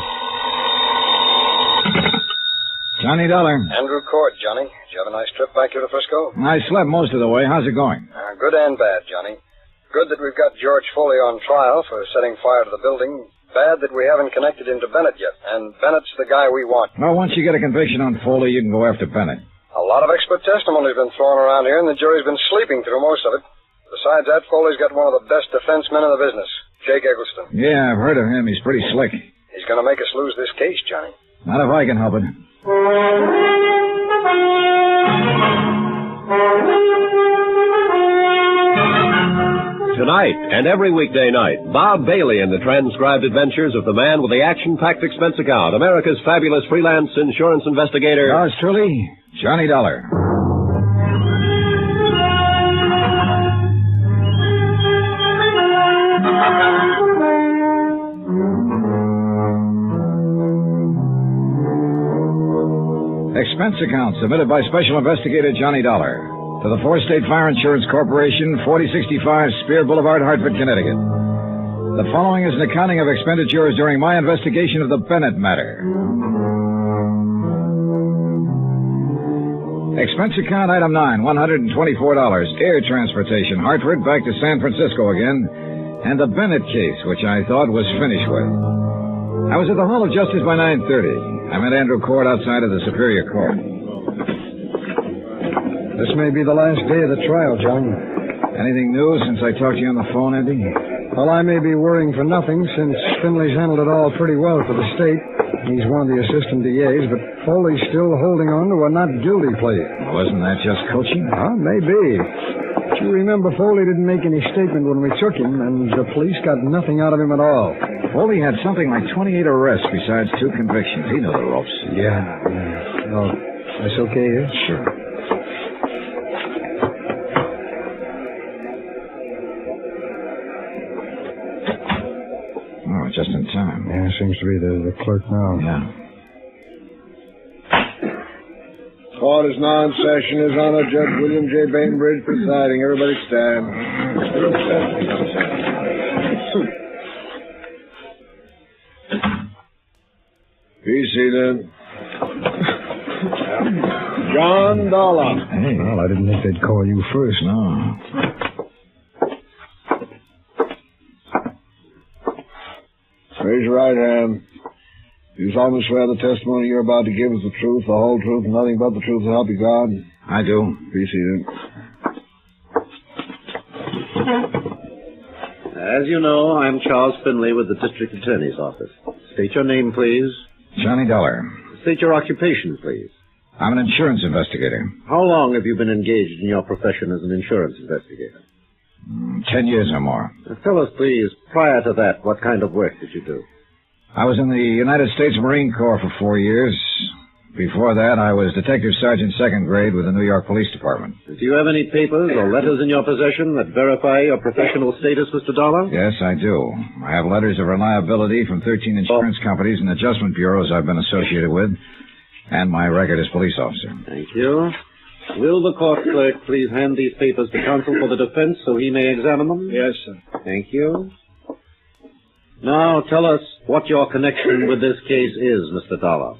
Johnny Dollar. Andrew Cord, Johnny. Did you have a nice trip back here to Frisco? I slept most of the way. How's it going? Good and bad, Johnny. Good that we've got George Foley on trial for setting fire to the building. Bad that we haven't connected him to Bennett yet. And Bennett's the guy we want. Well, once you get a conviction on Foley, you can go after Bennett. A lot of expert testimony's been thrown around here, and the jury's been sleeping through most of it. Besides that, Foley's got one of the best defense men in the business, Jake Eggleston. Yeah, I've heard of him. He's pretty slick. He's going to make us lose this case, Johnny. Not if I can help it. Tonight and every weekday night, Bob Bailey in the transcribed adventures of the man with the action-packed expense account, America's fabulous freelance insurance investigator. Yours truly, Johnny Dollar. Expense account submitted by Special Investigator Johnny Dollar to the Four State Fire Insurance Corporation, 4065 Spear Boulevard, Hartford, Connecticut. The following is an accounting of expenditures during my investigation of the Bennett matter. Expense account item 9, $124. Air transportation, Hartford back to San Francisco again, and the Bennett case, which I thought was finished with. I was at the Hall of Justice by 9:30. I met Andrew Court outside of the Superior Court. This may be the last day of the trial, John. Anything new since I talked to you on the phone, Andy? Well, I may be worrying for nothing since Finley's handled it all pretty well for the state. He's one of the assistant DAs, but Foley's still holding on to a not guilty plea. Wasn't that just coaching? Maybe. But you remember Foley didn't make any statement when we took him, and the police got nothing out of him at all. Foley had something like 28 arrests besides 2 convictions. He knew the ropes. Yeah. Oh, that's okay here? Sure. Oh, just in time. Yeah, seems to be the clerk now. Yeah. Court is now in session. His Honor, Judge William J. Bainbridge presiding. Everybody stand. Be seated. John Dollar. Hey, well, I didn't think they'd call you first. No. Raise your right hand. You solemnly swear the testimony you're about to give is the truth, the whole truth, and nothing but the truth, so help you God? I do. Be seated. As you know, I'm Charles Finley with the District Attorney's Office. State your name, please. Johnny Dollar. State your occupation, please. I'm an insurance investigator. How long have you been engaged in your profession as an insurance investigator? 10 years or more. Now, tell us, please, prior to that, what kind of work did you do? I was in the United States Marine Corps for 4 years. Before that, I was Detective Sergeant 2nd grade with the New York Police Department. Do you have any papers or letters in your possession that verify your professional status, Mr. Dollar? Yes, I do. I have letters of reliability from 13 insurance companies and adjustment bureaus I've been associated with, and my record as police officer. Thank you. Will the court clerk please hand these papers to counsel for the defense so he may examine them? Yes, sir. Thank you. Now, tell us what your connection with this case is, Mr. Dollar.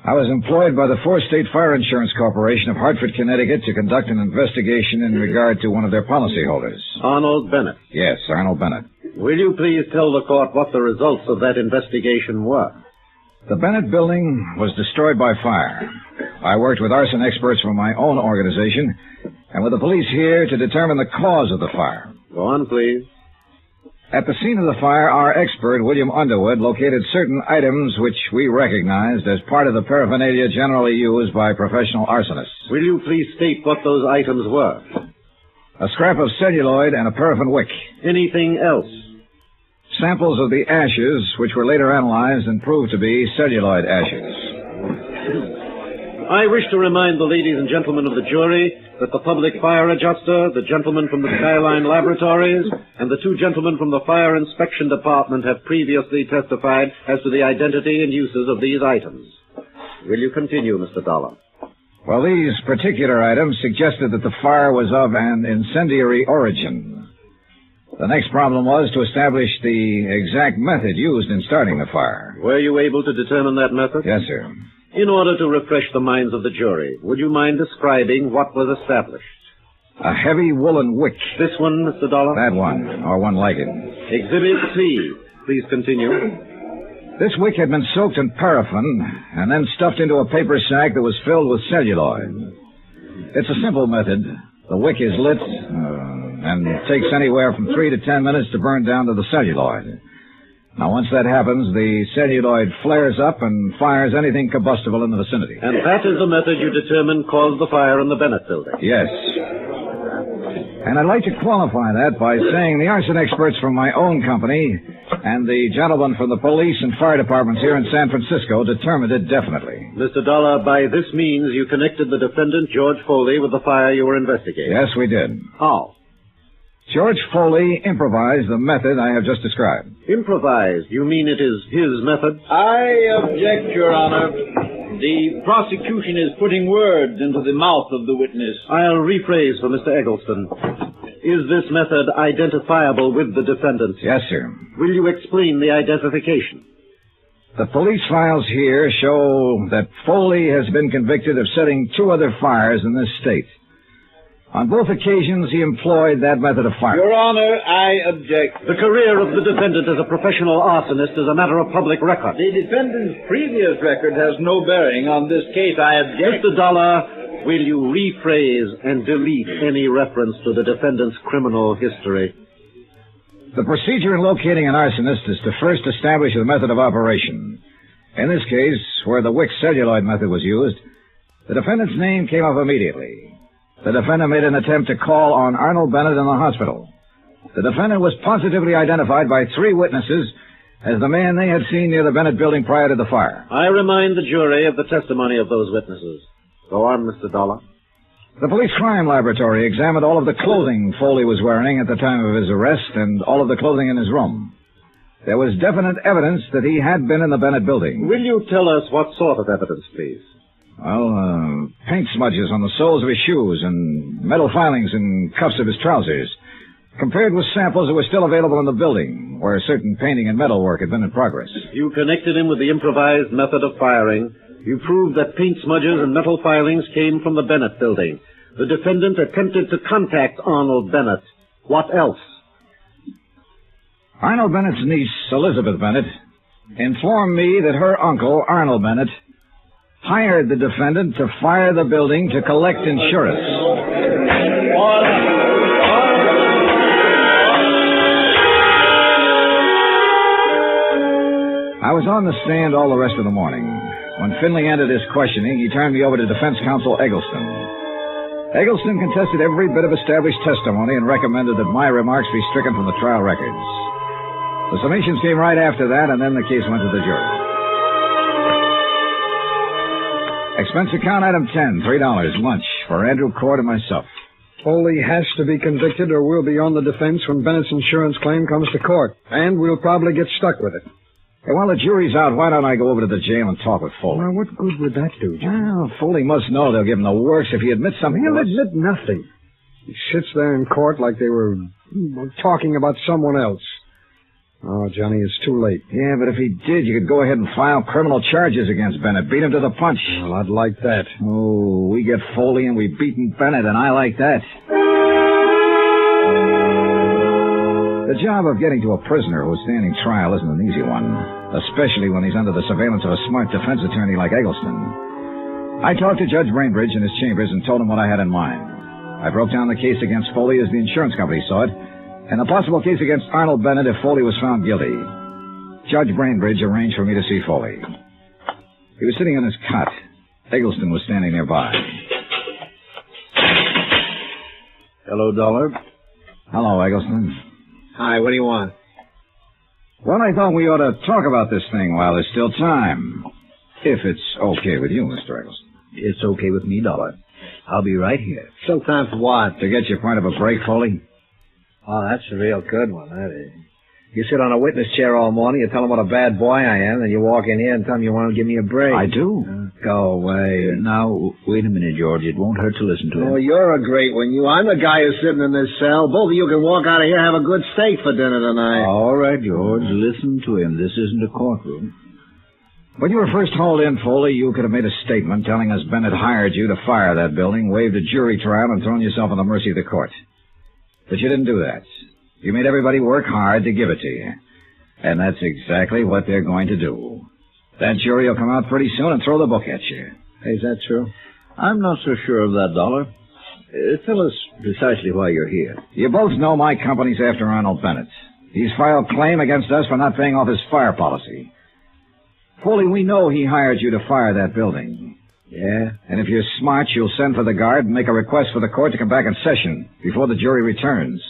I was employed by the Four State Fire Insurance Corporation of Hartford, Connecticut, to conduct an investigation in regard to one of their policyholders. Arnold Bennett. Yes, Arnold Bennett. Will you please tell the court what the results of that investigation were? The Bennett building was destroyed by fire. I worked with arson experts from my own organization and with the police here to determine the cause of the fire. Go on, please. At the scene of the fire, our expert, William Underwood, located certain items which we recognized as part of the paraphernalia generally used by professional arsonists. Will you please state what those items were? A scrap of celluloid and a paraffin wick. Anything else? Samples of the ashes, which were later analyzed and proved to be celluloid ashes. I wish to remind the ladies and gentlemen of the jury that the public fire adjuster, the gentleman from the Skyline Laboratories, and the 2 gentlemen from the Fire Inspection Department have previously testified as to the identity and uses of these items. Will you continue, Mr. Dollar? Well, these particular items suggested that the fire was of an incendiary origin. The next problem was to establish the exact method used in starting the fire. Were you able to determine that method? Yes, sir. In order to refresh the minds of the jury, would you mind describing what was established? A heavy woolen wick. This one, Mr. Dollar? That one, or one like it. Exhibit C. Please continue. This wick had been soaked in paraffin and then stuffed into a paper sack that was filled with celluloid. It's a simple method. The wick is lit and it takes anywhere from 3 to 10 minutes to burn down to the celluloid. Now, once that happens, the celluloid flares up and fires anything combustible in the vicinity. And that is the method you determined caused the fire in the Bennett building? Yes. And I'd like to qualify that by saying the arson experts from my own company and the gentlemen from the police and fire departments here in San Francisco determined it definitely. Mr. Dollar, by this means you connected the defendant, George Foley, with the fire you were investigating? Yes, we did. How? George Foley improvised the method I have just described. Improvised? You mean it is his method? I object, Your Honor. The prosecution is putting words into the mouth of the witness. I'll rephrase for Mr. Eggleston. Is this method identifiable with the defendant? Yes, sir. Will you explain the identification? The police files here show that Foley has been convicted of setting 2 other fires in this state. On both occasions, he employed that method of fire. Your Honor, I object. The career of the defendant as a professional arsonist is a matter of public record. The defendant's previous record has no bearing on this case. I object. Mr. Dollar, will you rephrase and delete any reference to the defendant's criminal history? The procedure in locating an arsonist is to first establish the method of operation. In this case, where the Wick celluloid method was used, the defendant's name came up immediately. The defendant made an attempt to call on Arnold Bennett in the hospital. The defendant was positively identified by 3 witnesses as the man they had seen near the Bennett building prior to the fire. I remind the jury of the testimony of those witnesses. Go on, Mr. Dollar. The police crime laboratory examined all of the clothing Foley was wearing at the time of his arrest and all of the clothing in his room. There was definite evidence that he had been in the Bennett building. Will you tell us what sort of evidence, please? Well, paint smudges on the soles of his shoes and metal filings and cuffs of his trousers, compared with samples that were still available in the building, where certain painting and metal work had been in progress. You connected him with the improvised method of firing. You proved that paint smudges and metal filings came from the Bennett building. The defendant attempted to contact Arnold Bennett. What else? Arnold Bennett's niece, Elizabeth Bennett, informed me that her uncle, Arnold Bennett, hired the defendant to fire the building to collect insurance. I was on the stand all the rest of the morning. When Finley ended his questioning, he turned me over to defense counsel Eggleston. Eggleston contested every bit of established testimony and recommended that my remarks be stricken from the trial records. The summations came right after that, and then the case went to the jury. Expense account item 10, $3, lunch for Andrew Cord and myself. Foley has to be convicted or we'll be on the defense when Bennett's insurance claim comes to court. And we'll probably get stuck with it. Hey, while the jury's out, why don't I go over to the jail and talk with Foley? Well, what good would that do, John? Well, Foley must know they'll give him the works if he admits something. He'll admit nothing. He sits there in court like they were talking about someone else. Oh, Johnny, it's too late. Yeah, but if he did, you could go ahead and file criminal charges against Bennett. Beat him to the punch. Well, I'd like that. Oh, we get Foley and we've beaten Bennett, and I like that. The job of getting to a prisoner who's standing trial isn't an easy one, especially when he's under the surveillance of a smart defense attorney like Eggleston. I talked to Judge Brainbridge in his chambers and told him what I had in mind. I broke down the case against Foley as the insurance company saw it, and the possible case against Arnold Bennett if Foley was found guilty. Judge Brainbridge arranged for me to see Foley. He was sitting on his cot. Eggleston was standing nearby. Hello, Dollar. Hello, Eggleston. Hi, what do you want? Well, I thought we ought to talk about this thing while there's still time. If it's okay with you, Mr. Eggleston. It's okay with me, Dollar. I'll be right here. Still time for what? To get your point of a break, Foley. Oh, that's a real good one, that is. You sit on a witness chair all morning, you tell them what a bad boy I am, then you walk in here and tell them you want to give me a break. I do. Go away. Now, wait a minute, George. It won't hurt to listen to him. Oh, you're a great one, you. I'm the guy who's sitting in this cell. Both of you can walk out of here and have a good steak for dinner tonight. All right, George. Listen to him. This isn't a courtroom. When you were first hauled in, Foley, you could have made a statement telling us Bennett hired you to fire that building, waived a jury trial, and thrown yourself on the mercy of the court. But you didn't do that. You made everybody work hard to give it to you. And that's exactly what they're going to do. That jury will come out pretty soon and throw the book at you. Hey, is that true? I'm not so sure of that, Dollar. Tell us precisely why you're here. You both know my company's after Arnold Bennett. He's filed claim against us for not paying off his fire policy. Foley, we know he hired you to fire that building. Yeah? And if you're smart, you'll send for the guard and make a request for the court to come back in session before the jury returns.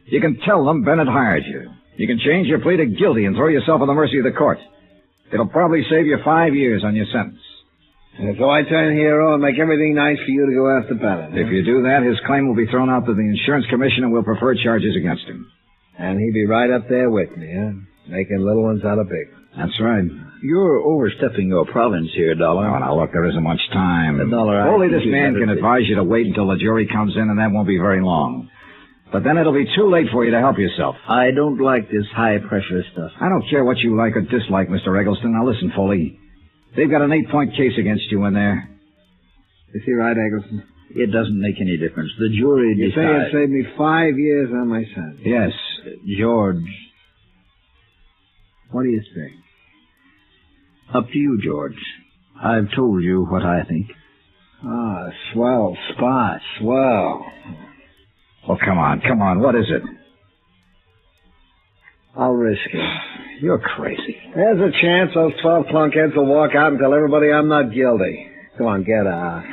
You can tell them Bennett hired you. You can change your plea to guilty and throw yourself on the mercy of the court. It'll probably save you 5 years on your sentence. And so I turn hero and make everything nice for you to go after Bennett. If you do that, his claim will be thrown out to the insurance commission and we'll prefer charges against him. And he'd be right up there with me, huh? Making little ones out of big ones. That's right. You're overstepping your province here, Dollar. Oh, now, look, there isn't much time. Dollar, Only this man can advise you to wait until the jury comes in, and that won't be very long. But then it'll be too late for you to help yourself. I don't like this high-pressure stuff. I don't care what you like or dislike, Mr. Eggleston. Now, listen, Foley. They've got an 8-point case against you in there. Is he right, Eggleston? It doesn't make any difference. The jury decides. You say it saved me 5 years on my sentence. Yes. George, what do you think? Up to you, George. I've told you what I think. Ah, swell spot, swell. Oh, come on. What is it? I'll risk it. You're crazy. There's a chance those 12 plunkheads will walk out and tell everybody I'm not guilty. Come on, get out.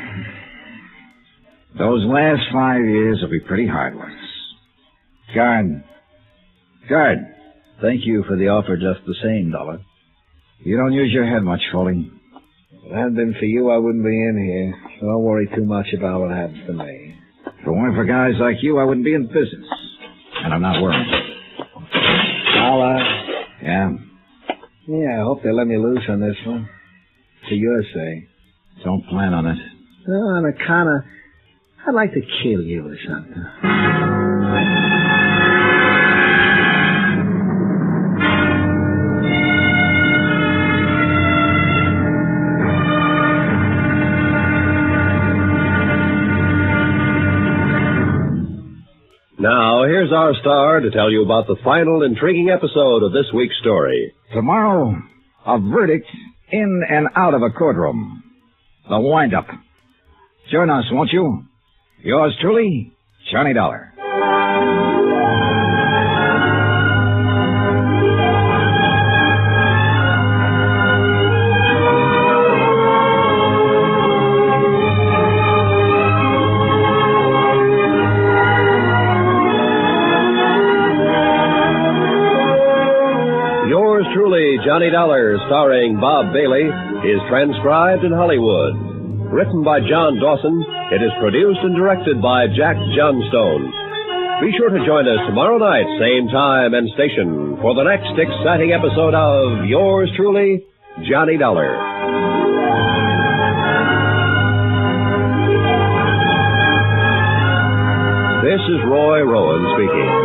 Those last 5 years will be pretty hard ones. Guard. Thank you for the offer just the same, Dollar. You don't use your head much, Foley. If it hadn't been for you, I wouldn't be in here. So don't worry too much about what happens to me. If it weren't for guys like you, I wouldn't be in business. And I'm not worried. Dollar. Yeah? Yeah, I hope they let me loose on this one. For your sake. Don't plan on it. On account of... I'd like to kill you or something. Now, here's our star to tell you about the final intriguing episode of this week's story. Tomorrow, a verdict in and out of a courtroom. The wind-up. Join us, won't you? Yours truly, Johnny Dollar. Yours truly, Johnny Dollar, starring Bob Bailey, is transcribed in Hollywood. Written by John Dawson, it is produced and directed by Jack Johnstone. Be sure to join us tomorrow night, same time and station, for the next exciting episode of Yours truly, Johnny Dollar. This is Roy Rowan speaking.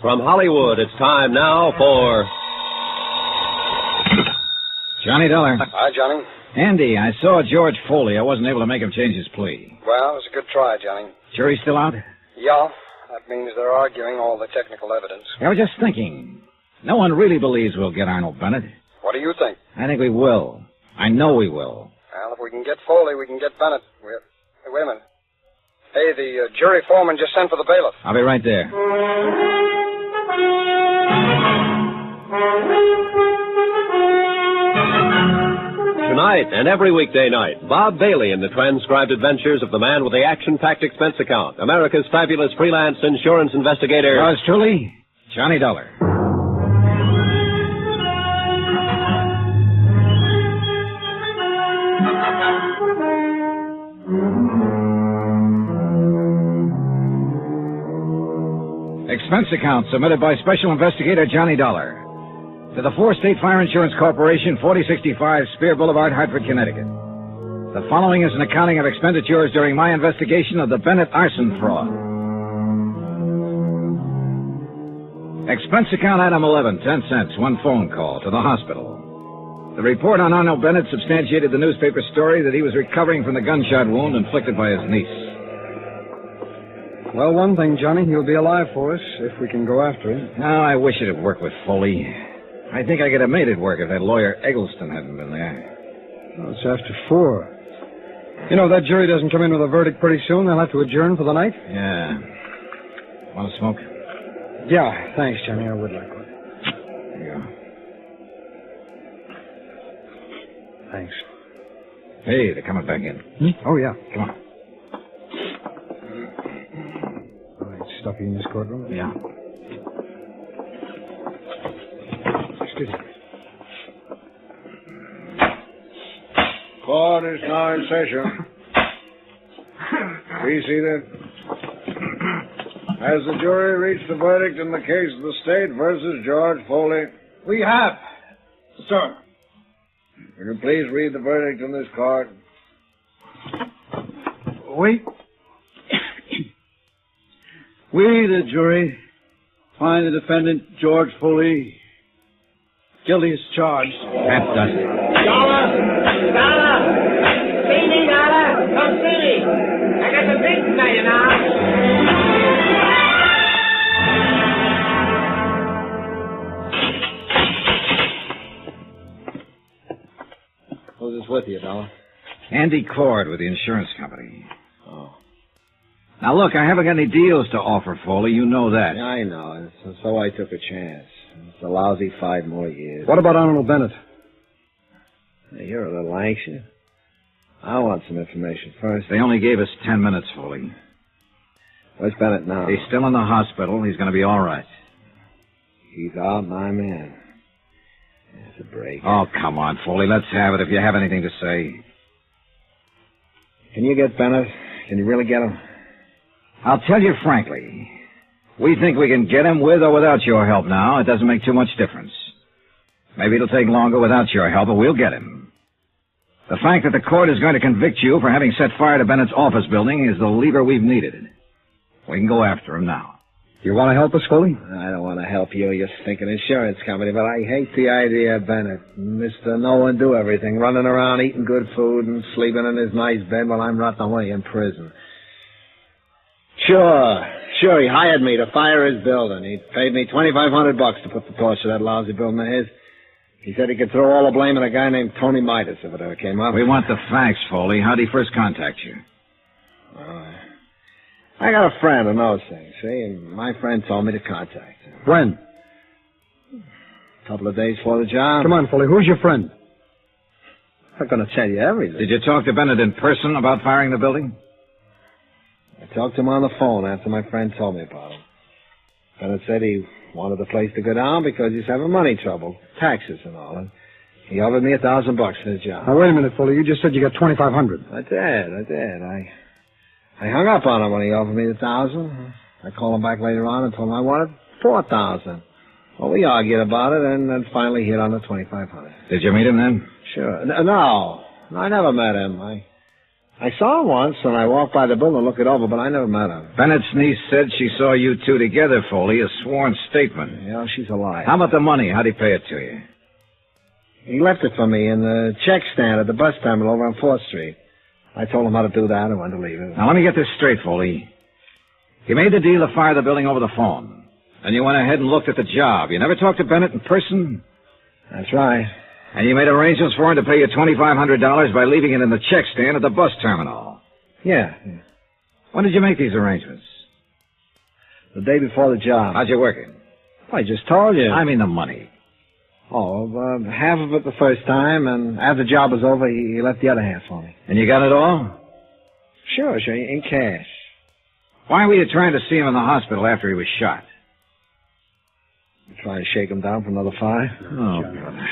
From Hollywood, it's time now for... Johnny Dollar. Hi, Johnny. Andy, I saw George Foley. I wasn't able to make him change his plea. Well, it was a good try, Johnny. Jury's still out? Yeah, that means they're arguing all the technical evidence. I was just thinking. No one really believes we'll get Arnold Bennett. What do you think? I think we will. I know we will. Well, if we can get Foley, we can get Bennett. Wait a minute. Hey, the jury foreman just sent for the bailiff. I'll be right there. tonight and every weekday night, Bob Bailey in the transcribed adventures of the man with the action-packed expense account, America's fabulous freelance insurance investigator. Yours truly, Johnny Dollar. Expense account submitted by Special Investigator Johnny Dollar to the Four State Fire Insurance Corporation, 4065 Spear Boulevard, Hartford, Connecticut. The following is an accounting of expenditures during my investigation of the Bennett arson fraud. Expense account item 11, 10 cents, one phone call to the hospital. The report on Arnold Bennett substantiated the newspaper story that he was recovering from the gunshot wound inflicted by his niece. Well, one thing, Johnny, he'll be alive for us if we can go after him. Oh, I wish it'd work with Foley. I think I could have made it work if that lawyer Eggleston hadn't been there. Oh, it's after 4. You know, that jury doesn't come in with a verdict pretty soon. They'll have to adjourn for the night. Yeah. Want to smoke? Yeah, thanks, Johnny. I would like one. There you go. Thanks. Hey, they're coming back in. Oh, yeah. Come on. All right, stuffy in this courtroom? Yeah. Excuse me. Court is now in session. Be seated. Has the jury reached a verdict in the case of the State versus George Foley? We have, sir. Will you please read the verdict in this court? We, the jury, find the defendant, George Foley, guilty as charged. That does it. Dollar! See me, Dollar! Come see me! I got some things to tell you now. Who's this with you, Dollar? Andy Cord with the insurance company. Oh. Now, look, I haven't got any deals to offer, Foley. You know that. Yeah, I know. So I took a chance. It's a lousy 5 more years. What about Arnold Bennett? Hey, you're a little anxious. I want some information first. They only gave us 10 minutes, Foley. Where's Bennett now? He's still in the hospital. He's going to be all right. He's out, my man. It's a break. Oh, come on, Foley. Let's have it if you have anything to say. Can you get Bennett? Can you really get him? I'll tell you frankly. We think we can get him with or without your help now. It doesn't make too much difference. Maybe it'll take longer without your help, but we'll get him. The fact that the court is going to convict you for having set fire to Bennett's office building is the lever we've needed. We can go after him now. You want to help us, Foley? I don't want to help you, you stinking insurance company, but I hate the idea of Bennett. Mr. No-one-do everything, running around eating good food and sleeping in his nice bed while I'm rotting away in prison. Sure, he hired me to fire his building. He paid me $2,500 to put the torch to that lousy building of his. He said he could throw all the blame on a guy named Tony Midas if it ever came up. We want the facts, Foley. How'd he first contact you? I got a friend who knows things, see, and my friend told me to contact him. When? A couple of days before the job. Come on, Foley. Who's your friend? I'm not going to tell you everything. Did you talk to Bennett in person about firing the building? I talked to him on the phone after my friend told me about him. Bennett said he wanted the place to go down because he's having money trouble, taxes and all. And he offered me $1,000 for his job. Now, wait a minute, Foley. You just said you got $2,500. I did. I hung up on him when he offered me the $1,000. I called him back later on and told him I wanted $4,000. Well, we argued about it and then finally hit on the $2,500. Did you meet him then? Sure. No, I never met him. I saw him once when I walked by the building and looked it over, but I never met him. Bennett's niece said she saw you two together, Foley, a sworn statement. Yeah, she's a liar. How about the money? How'd he pay it to you? He left it for me in the check stand at the bus terminal over on 4th Street. I told him how to do that and when to leave it. Now, let me get this straight, Foley. You made the deal to fire the building over the phone. And you went ahead and looked at the job. You never talked to Bennett in person? That's right. And you made arrangements for him to pay you $2,500 by leaving it in the check stand at the bus terminal? Yeah. When did you make these arrangements? The day before the job. How'd you work it? I just told you. I mean the money. Oh, half of it the first time, and after the job was over, he left the other half for me. And you got it all? Sure, in cash. Why were you trying to see him in the hospital after he was shot? You trying to shake him down for another 5? Oh, brother.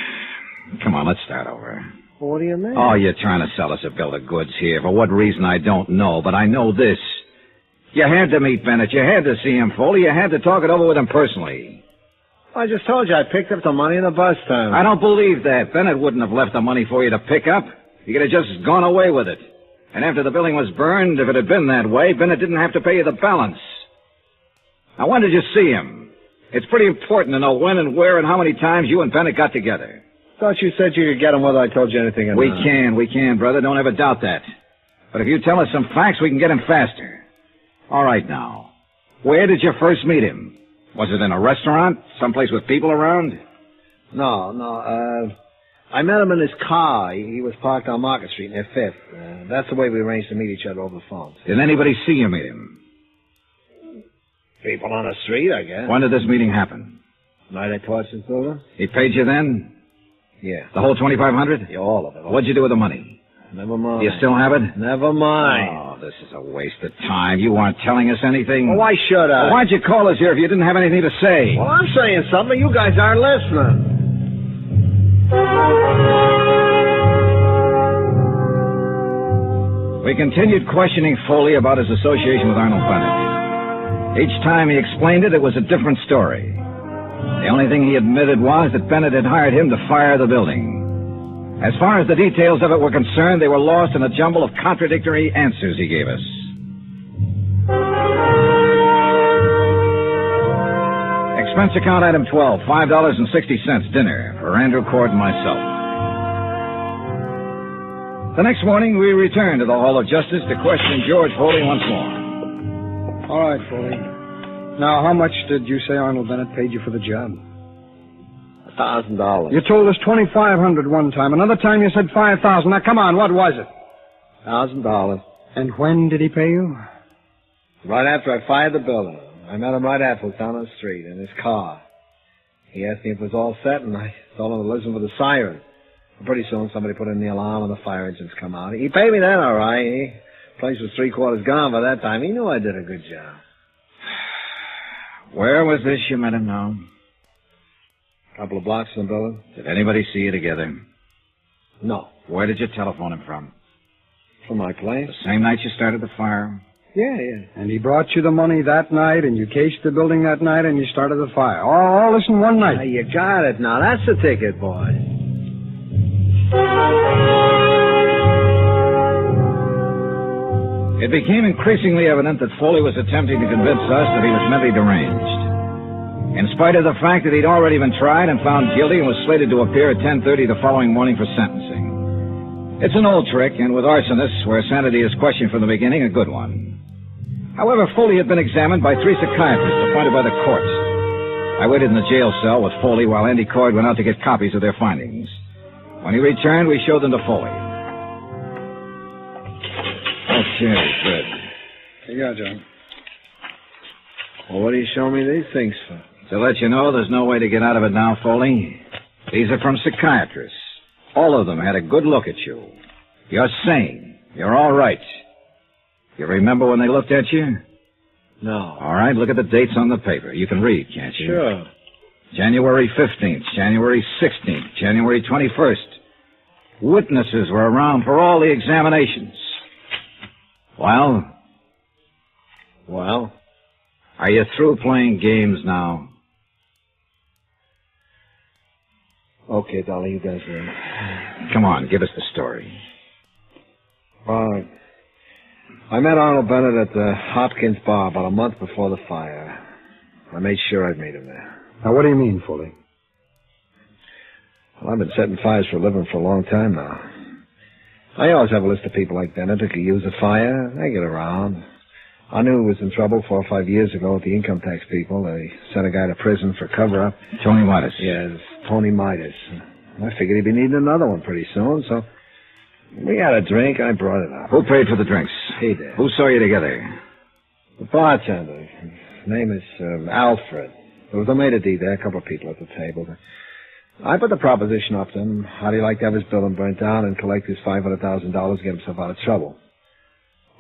Come on, let's start over. Well, what do you mean? Oh, you're trying to sell us a bill of goods here. For what reason, I don't know, but I know this. You had to meet Bennett. You had to see him, Foley. You had to talk it over with him personally. I just told you I picked up the money in the bus terminal. I don't believe that. Bennett wouldn't have left the money for you to pick up. You could have just gone away with it. And after the building was burned, if it had been that way, Bennett didn't have to pay you the balance. Now, when did you see him? It's pretty important to know when and where and how many times you and Bennett got together. Thought you said you could get him whether I told you anything or not. We can, brother. Don't ever doubt that. But if you tell us some facts, we can get him faster. All right, now. Where did you first meet him? Was it in a restaurant? Someplace with people around? No. I met him in his car. He was parked on Market Street near 5th. That's the way we arranged to meet each other over the phone. Did anybody see you meet him? People on the street, I guess. When did this meeting happen? Night I torched his building? He paid you then? Yeah. The whole $2,500? Yeah, all of it. What'd you do with the money? Never mind. Do you still have it? Never mind. Oh, this is a waste of time. You aren't telling us anything. Well, why should I? Well, why'd you call us here if you didn't have anything to say? Well, I'm saying something. You guys aren't listening. We continued questioning Foley about his association with Arnold Bennett. Each time he explained it, it was a different story. The only thing he admitted was that Bennett had hired him to fire the building. As far as the details of it were concerned, they were lost in a jumble of contradictory answers he gave us. Expense account item 12, $5.60 dinner for Andrew Cord and myself. The next morning, we returned to the Hall of Justice to question George Foley once more. All right, Foley. Now, how much did you say Arnold Bennett paid you for the job? $1,000. You told us $2,500 one time. Another time you said $5,000. Now, come on, what was it? $1,000. And when did he pay you? Right after I fired the building. I met him right afterwards down on the street in his car. He asked me if it was all set, and I told him to listen for the siren. Pretty soon, somebody put in the alarm, and the fire engines come out. He paid me then, all right. The place was 3/4 gone by that time. He knew I did a good job. Where was this you met him now? A couple of blocks from the building. Did anybody see you together? No. Where did you telephone him from? From my place. The same night you started the fire? Yeah. And he brought you the money that night, and you cased the building that night, and you started the fire. All this in one night. Now, you got it now. That's the ticket, boy. It became increasingly evident that Foley was attempting to convince us that he was mentally deranged. In spite of the fact that he'd already been tried and found guilty and was slated to appear at 10:30 the following morning for sentencing. It's an old trick, and with arsonists, where sanity is questioned from the beginning, a good one. However, Foley had been examined by 3 psychiatrists appointed by the court. I waited in the jail cell with Foley while Andy Cord went out to get copies of their findings. When he returned, we showed them to Foley. Okay, good. Here you go, John. Well, what do you show me these things for? To let you know there's no way to get out of it now, Foley. These are from psychiatrists. All of them had a good look at you. You're sane. You're all right. You remember when they looked at you? No. All right, look at the dates on the paper. You can read, can't you? Sure. January 15th, January 16th, January 21st. Witnesses were around for all the examinations. Well? Well? Are you through playing games now? Okay, Dolly, you guys win. Come on, give us the story. All right. I met Arnold Bennett at the Hopkins bar about a month before the fire. I made sure I'd meet him there. Now, what do you mean, Foley? Well, I've been setting fires for a living for a long time now. I always have a list of people like Bennett who could use a fire. They get around. I knew he was in trouble 4 or 5 years ago with the income tax people. They sent a guy to prison for cover-up. Tony Midas. Yes, Tony Midas. I figured he'd be needing another one pretty soon, so we had a drink. I brought it up. Who paid for the drinks? He did. Who saw you together? The bartender. His name is Alfred. There was a maitre d' there, a couple of people at the table. I put the proposition up to him. How'd he like to have his building burnt down and collect his $500,000 to get himself out of trouble?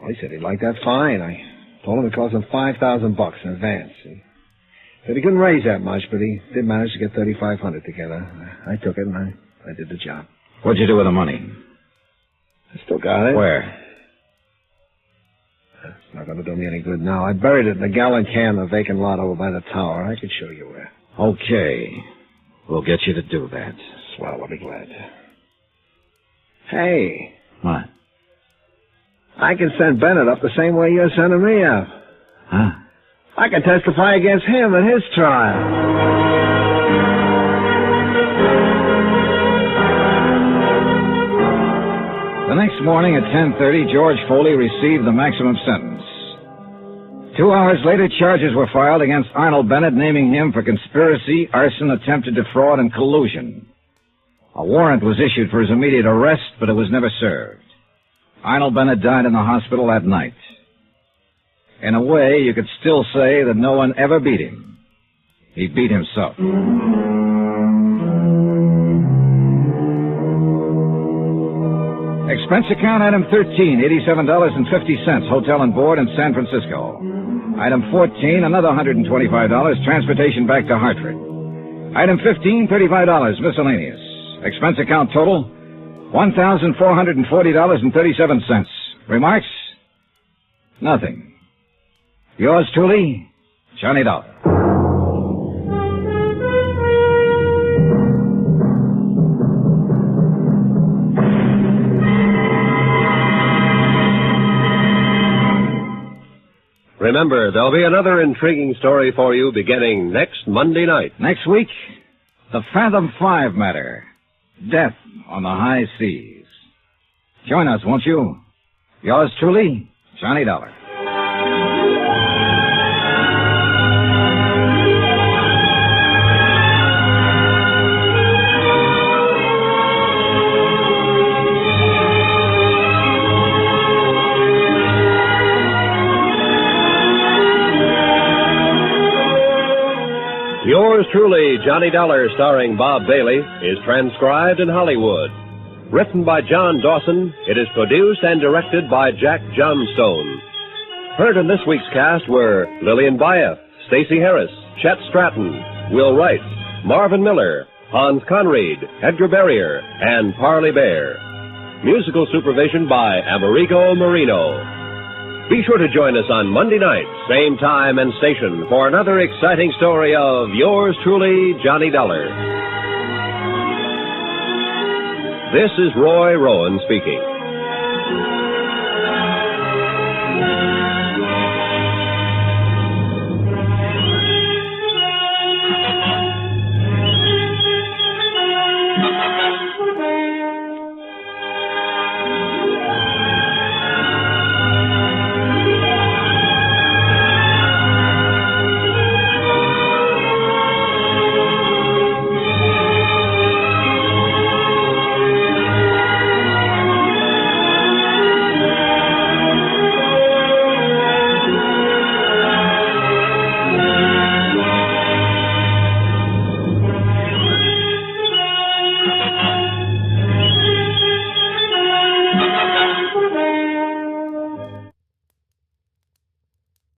Well, he said he'd like that fine. I told him it cost him $5,000 in advance. He said he couldn't raise that much, but he did manage to get $3,500 together. I took it and I did the job. What'd you do with the money? I still got it. Where? It's not going to do me any good now. I buried it in a gallon can in a vacant lot over by the tower. I could show you where. Okay. We'll get you to do that. Swell, I'll be glad. Hey. What? I can send Bennett up the same way you're sending me up. Huh? I can testify against him at his trial. The next morning at 10:30, George Foley received the maximum sentence. 2 hours later, charges were filed against Arnold Bennett, naming him for conspiracy, arson, attempted defraud, and collusion. A warrant was issued for his immediate arrest, but it was never served. Arnold Bennett died in the hospital that night. In a way, you could still say that no one ever beat him. He beat himself. Expense account item 13, $87.50, hotel and board in San Francisco. Item 14, another $125, transportation back to Hartford. Item 15, $35, miscellaneous. Expense account total, $1,440.37. Remarks? Nothing. Yours truly, Johnny Dollar. Remember, there'll be another intriguing story for you beginning next Monday night. Next week, the Fathom 5 matter. Death on the high seas. Join us, won't you? Yours truly, Johnny Dollar. Yours truly, Johnny Dollar, starring Bob Bailey, is transcribed in Hollywood. Written by John Dawson, it is produced and directed by Jack Johnstone. Heard in this week's cast were Lillian Baeff, Stacey Harris, Chet Stratton, Will Wright, Marvin Miller, Hans Conried, Edgar Barrier, and Parley Bear. Musical supervision by Amerigo Marino. Be sure to join us on Monday night, same time and station, for another exciting story of yours truly, Johnny Dollar. This is Roy Rowan speaking.